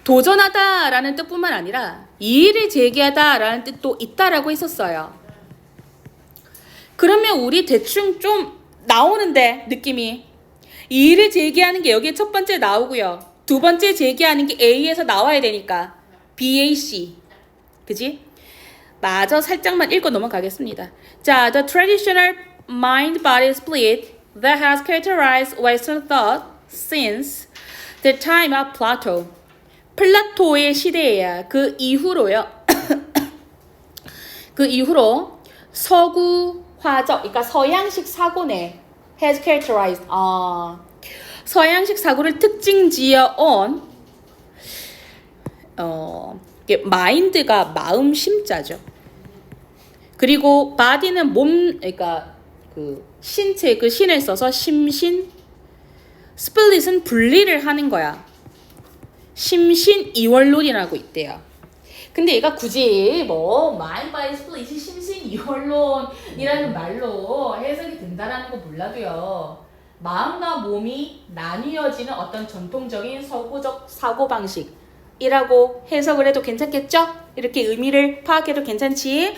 도전하다라는 뜻뿐만 아니라 이의를 제기하다라는 뜻도 있다라고 했었어요. 그러면 우리 대충 좀 나오는데 느낌이 이의를 제기하는 게 여기에 첫 번째 나오고요. 두 번째 제기하는 게 A에서 나와야 되니까 BAC. 그지? 마저 살짝만 읽고 넘어가겠습니다. 자, the traditional mind-body split that has characterized Western thought since the time of Plato. 플라토의 시대에야 그 이후로요. 그 이후로 서구화적, 그러니까 서양식 사고네 has characterized. 서양식 사고를 특징지어 온 마인드가 마음 심자죠. 그리고 body는 몸, 그러니까 그 신체 그 신을 써서 심신. 스플릿은 분리를 하는 거야. 심신이원론이라고 있대요. 근데 얘가 굳이 뭐 mind body split이 심신이원론이라는 말로 해석이 된다라는 거 몰라도요. 마음과 몸이 나뉘어지는 어떤 전통적인 서구적 사고방식이라고 해석을 해도 괜찮겠죠? 이렇게 의미를 파악해도 괜찮지?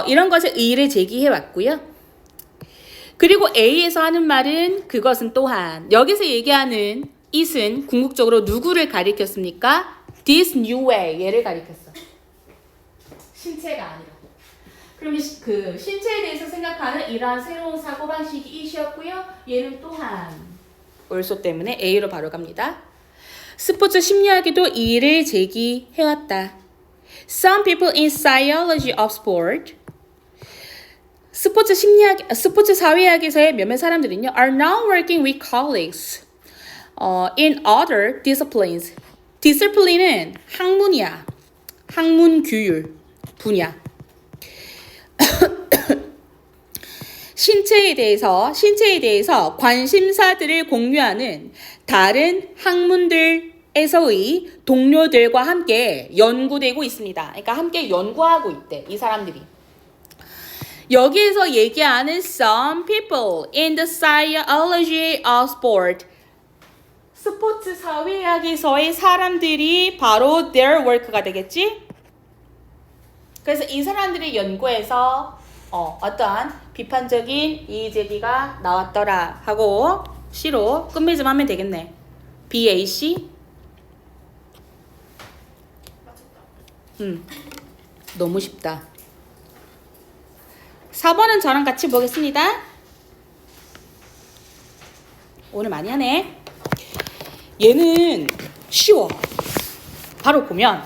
이런 것에 의의를 제기해 왔고요. 그리고 A에서 하는 말은 그것은 또한 여기서 얘기하는 it은 궁극적으로 누구를 가리켰습니까? This new way 얘를 가리켰어. 신체가 아니라. 그럼 그 신체에 대해서 생각하는 이러한 새로운 사고방식이 it이었고요. 얘는 또한 also 때문에 A로 바로 갑니다. 스포츠 심리학에도 이의를 제기해왔다. Some people in psychology of sport 스포츠 사회학에서의 몇몇 사람들은요, are now working with colleagues in other disciplines. discipline은 학문이야. 학문 규율 분야. 신체에 대해서 관심사들을 공유하는 다른 학문들에서의 동료들과 함께 연구되고 있습니다. 그러니까 함께 연구하고 있대, 이 사람들이. 여기에서 얘기하는 some people in the psychology of sport. 스포츠 사회학에서의 사람들이 바로 their work가 되겠지? 그래서 이 사람들의 연구에서 어떠한 비판적인 이의제기가 나왔더라 하고 C로 끝맺음 좀 하면 되겠네. BAC. 너무 쉽다. 4번은 저랑 같이 보겠습니다. 오늘 많이 하네. 얘는 쉬워. 바로 보면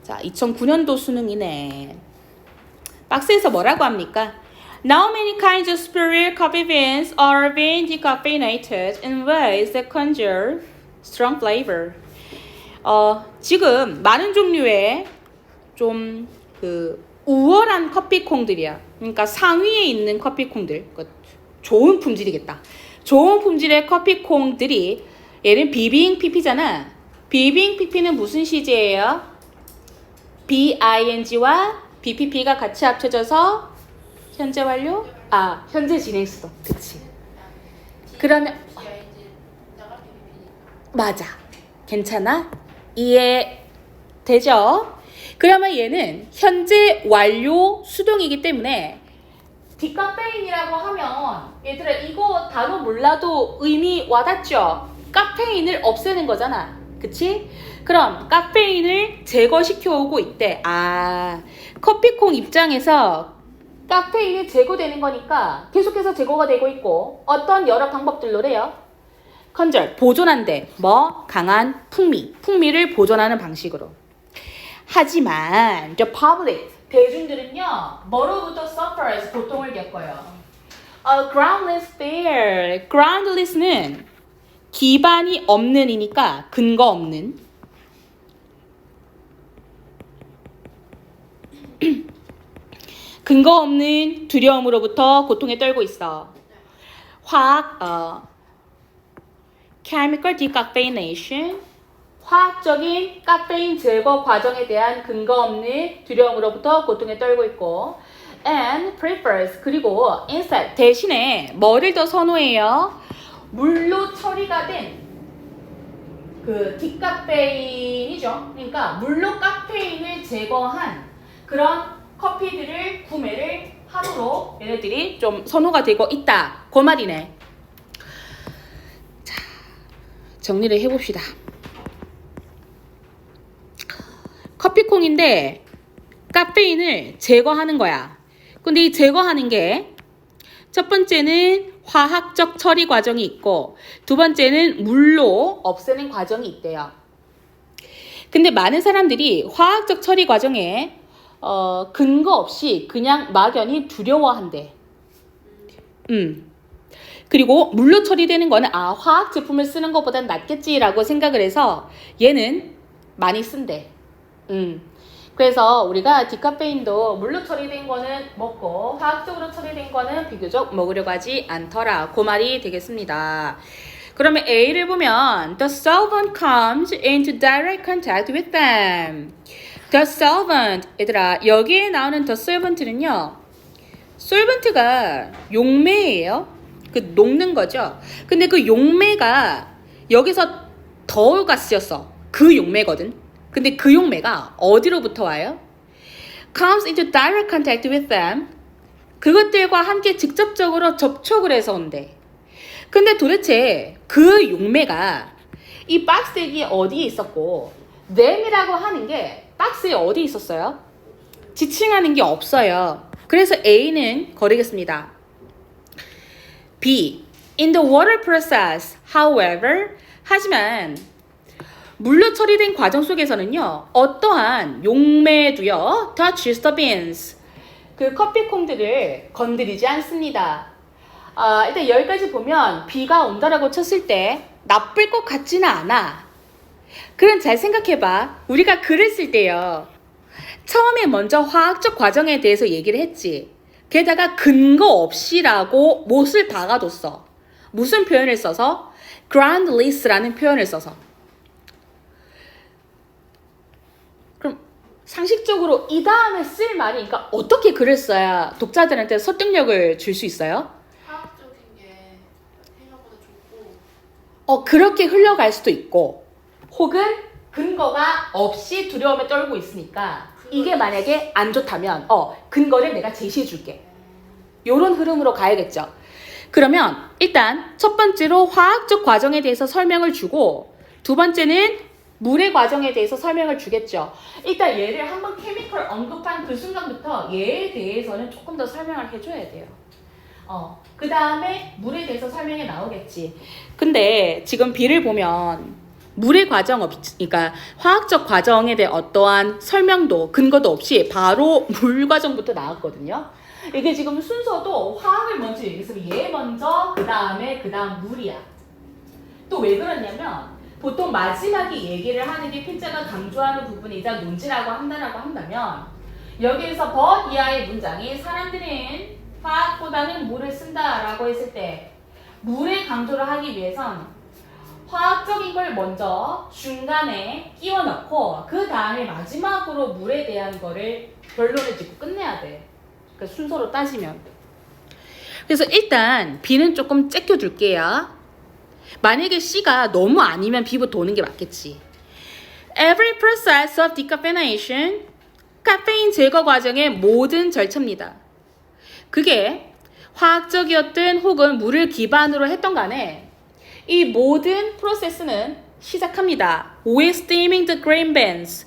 자, 2009년도 수능이네. 박스에서 뭐라고 합니까? Now many kinds of spiritual coffee are being decaffeinated in ways that conjure strong flavor. 지금 많은 종류의 좀 그 우월한 커피콩들이야. 그러니까 상위에 있는 커피콩들. 그러니까 좋은 품질이겠다. 좋은 품질의 커피콩들이 얘는 비빙 PP잖아. 비빙 PP는 무슨 시제예요? BING와 BPP가 같이 합쳐져서 현재 완료? 아, 현재 진행수도. 그치. 그러면 맞아. 괜찮아? 이해되죠? 그러면 얘는 현재 완료 수동이기 때문에 디카페인이라고 하면 얘들아 이거 단어 몰라도 의미 와닿죠? 카페인을 없애는 거잖아. 그치? 그럼 카페인을 제거시켜 오고 있대. 아, 커피콩 입장에서 카페인이 제거되는 거니까 계속해서 제거가 되고 있고 어떤 여러 방법들로래요. 컨절, 보존한대. 뭐? 강한 풍미를 보존하는 방식으로. 하지만 the public, 대중들은요 뭐로부터 suffers, 고통을 겪어요. groundless fear, groundless는 기반이 없는 이니까 근거 없는. 근거 없는 두려움으로부터 고통에 떨고 있어. chemical decaffeination, 화학적인 카페인 제거 과정에 대한 근거 없는 두려움으로부터 고통에 떨고 있고, and prefers, 그리고 instead, 대신에 뭐를 더 선호해요? 물로 처리가 된 그 디카페인이죠. 그러니까 물로 카페인을 제거한 그런 커피들을 구매를 하도록 얘네들이 좀 선호가 되고 있다. 그 말이네. 자, 정리를 해봅시다. 커피콩인데 카페인을 제거하는 거야. 근데 이 제거하는 게 첫 번째는 화학적 처리 과정이 있고 두 번째는 물로 없애는 과정이 있대요. 근데 많은 사람들이 화학적 처리 과정에 근거 없이 그냥 막연히 두려워한대. 그리고 물로 처리되는 거는 화학 제품을 쓰는 것보단 낫겠지라고 생각을 해서 얘는 많이 쓴대. 그래서 우리가 디카페인도 물로 처리된 거는 먹고 화학적으로 처리된 거는 비교적 먹으려고 하지 않더라. 그 말이 되겠습니다. 그러면 A를 보면 the solvent comes into direct contact with them. The solvent, 얘들아 여기에 나오는 the solvent는요, solvent가 용매예요. 그 녹는 거죠. 근데 그 용매가 여기서 더가 쓰였어. 그 용매거든. 근데 그 용매가 어디로부터 와요? comes into direct contact with them. 그것들과 함께 직접적으로 접촉을 해서 온대. 근데 도대체 그 용매가 이 박스에 어디에 있었고 them이라고 하는 게 박스에 어디 있었어요? 지칭하는 게 없어요. 그래서 A는 거르겠습니다. B. In the water process, however, 하지만 물로 처리된 과정 속에서는요, 어떠한 용매도요, touches the beans, 그 커피콩들을 건드리지 않습니다. 일단 여기까지 보면 B가 온다라고 쳤을 때 나쁠 것 같지는 않아. 그럼 잘 생각해봐. 우리가 글을 쓸 때요, 처음에 먼저 화학적 과정에 대해서 얘기를 했지. 게다가 근거 없이라고 못을 박아뒀어. 무슨 표현을 써서? groundless라는 표현을 써서. 그럼 상식적으로 이 다음에 쓸 말이, 그러니까 어떻게 글을 써야 독자들한테 설득력을 줄 수 있어요? 화학적인 게 생각보다 좋고 그렇게 흘러갈 수도 있고, 혹은 근거가 없이 두려움에 떨고 있으니까 이게 만약에 안 좋다면 근거를 내가 제시해 줄게. 요런 흐름으로 가야겠죠. 그러면 일단 첫 번째로 화학적 과정에 대해서 설명을 주고, 두 번째는 물의 과정에 대해서 설명을 주겠죠. 일단 얘를 한번 케미컬 언급한 그 순간부터 얘에 대해서는 조금 더 설명을 해줘야 돼요. 그 다음에 물에 대해서 설명이 나오겠지. 근데 지금 B를 보면 물의 과정 그러니까 화학적 과정에 대해 어떠한 설명도 근거도 없이 바로 물 과정부터 나왔거든요. 이게 지금 순서도 화학을 먼저 얘기했으면 얘 먼저 그 다음 물이야. 또 왜 그러냐면 보통 마지막에 얘기를 하는 게 필자가 강조하는 부분이자 논지라고 한다면 여기에서 but 이하의 문장이 사람들은 화학보다는 물을 쓴다라고 했을 때 물의 강조를 하기 위해선 화학적인 걸 먼저 중간에 끼워 넣고 그 다음에 마지막으로 물에 대한 거를 결론을 짓고 끝내야 돼. 그 순서로 따지면. 그래서 일단 B는 조금 째껴둘게요. 만약에 C가 너무 아니면 B부터 도는 게 맞겠지. Every process of decaffeination, 카페인 제거 과정의 모든 절차입니다. 그게 화학적이었든 혹은 물을 기반으로 했던 간에 이 모든 프로세스는 시작합니다. With steaming the grain beans.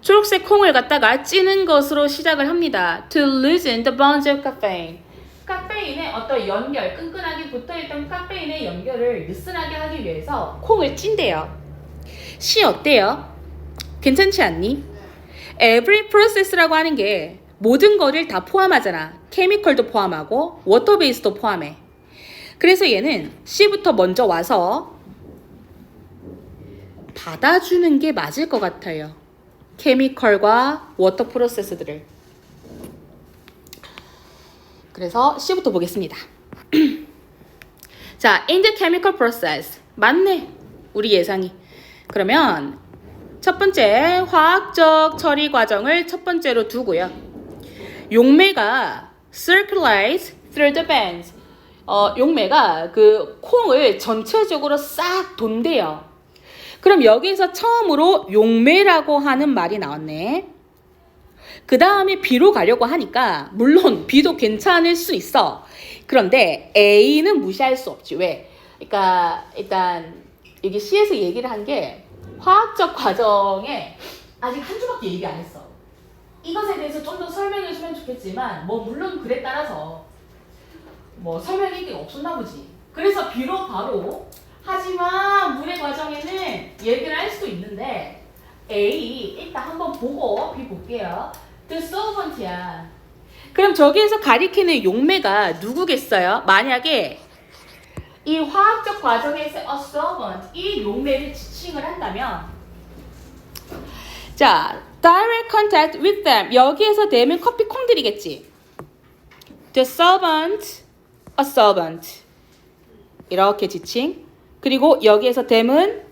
초록색 콩을 갖다가 찌는 것으로 시작을 합니다. To loosen the bonds of caffeine. 카페인의 어떤 연결, 끈끈하게 붙어있던 카페인의 연결을 느슨하게 하기 위해서 콩을 찐대요. C 어때요? 괜찮지 않니? Every process라고 하는 게 모든 거를 다 포함하잖아. 케미컬도 포함하고 워터 베이스도 포함해. 그래서 얘는 C부터 먼저 와서 받아주는 게 맞을 것 같아요. 케미컬과 워터 프로세스들을. 그래서 C부터 보겠습니다. 자, in the chemical process. 맞네. 우리 예상이. 그러면 첫 번째 화학적 처리 과정을 첫 번째로 두고요. 용매가 circulate through the beans. 용매가 그 콩을 전체적으로 싹 돈대요. 그럼 여기서 처음으로 용매라고 하는 말이 나왔네. 그 다음에 B로 가려고 하니까 물론 B도 괜찮을 수 있어. 그런데 A는 무시할 수 없지. 왜? 그러니까 일단 여기 C에서 얘기를 한 게 화학적 과정에 아직 한 줄밖에 얘기 안 했어. 이것에 대해서 좀 더 설명해 주면 좋겠지만 뭐 물론 글에 따라서 뭐 설명할 게 없었나 보지. 그래서 B로 바로 하지만 물의 과정에는 얘기를 할 수도 있는데 A 일단 한번 보고 B 볼게요. The solvent야. 그럼 저기에서 가리키는 용매가 누구겠어요? 만약에 이 화학적 과정에서 a solvent, 이 용매를 지칭을 한다면 자, direct contact with them. 여기에서 되면 커피 콩들이겠지. The solvent, a solvent. 이렇게 지칭. 그리고 여기에서 댐은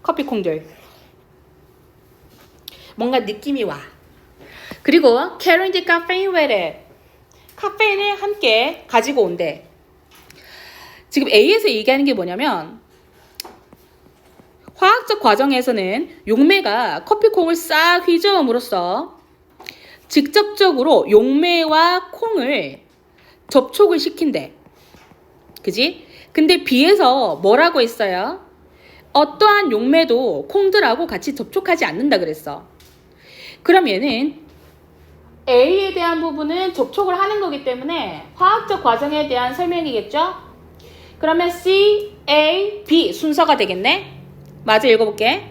커피 콩들. 뭔가 느낌이 와. 그리고 carrying the caffeine with it. 카페인을 함께 가지고 온대. 지금 A에서 얘기하는 게 뭐냐면 화학적 과정에서는 용매가 커피콩을 싹 휘저음으로써 직접적으로 용매와 콩을 접촉을 시킨대. 그지? 근데 B에서 뭐라고 했어요? 어떠한 용매도 콩들하고 같이 접촉하지 않는다 그랬어. 그럼 얘는 A에 대한 부분은 접촉을 하는 거기 때문에 화학적 과정에 대한 설명이겠죠? 그러면 C, A, B 순서가 되겠네? 맞아, 읽어볼게.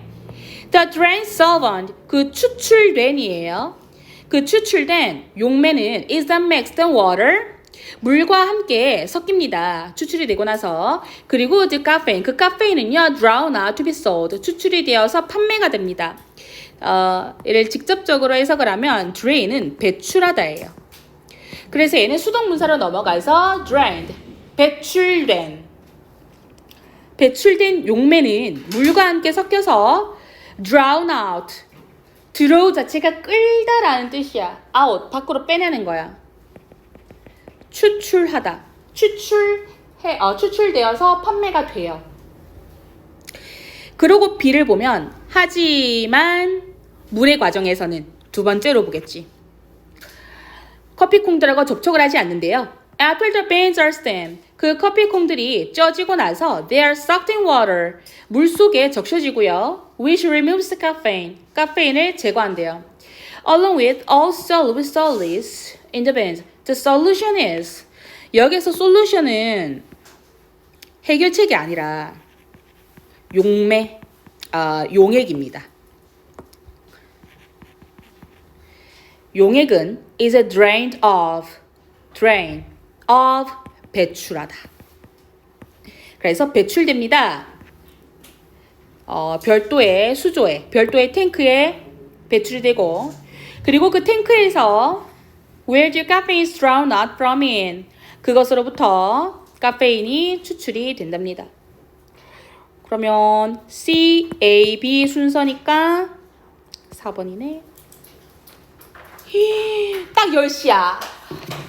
The drain solvent, 그 추출된이에요. 그 추출된 용매는 is then mixed in water, 물과 함께 섞입니다. 추출이 되고 나서. 그리고 the caffeine, 그 카페인은요 drown out to be sold, 추출이 되어서 판매가 됩니다. 얘를 직접적으로 해석을 하면 drain은 배출하다예요. 그래서 얘는 수동문사로 넘어가서 drained, 배출된 용매는 물과 함께 섞여서 drown out, draw 자체가 끌다라는 뜻이야. out, 밖으로 빼내는 거야. 추출하다, 추출되어서 판매가 돼요. 그러고 B를 보면 하지만 물의 과정에서는 두 번째로 보겠지. 커피콩들하고 접촉을 하지 않는데요. After the beans are steamed, 그 커피콩들이 쪄지고 나서 they are sucked in water, 물 속에 적셔지고요. Which removes the caffeine, 카페인을 제거한대요. Along with all soluble solids in the beans, the solution is, 여기서 솔루션은 해결책이 아니라 용액입니다. 용액은 is a drain of 배출하다. 그래서 배출됩니다. 별도의 수조에, 별도의 탱크에 배출이 되고, 그리고 그 탱크에서 where the caffeine is drawn out from in, 그것으로부터 카페인이 추출이 된답니다. 그러면 C, A, B 순서니까 4번이네. 딱 10시야.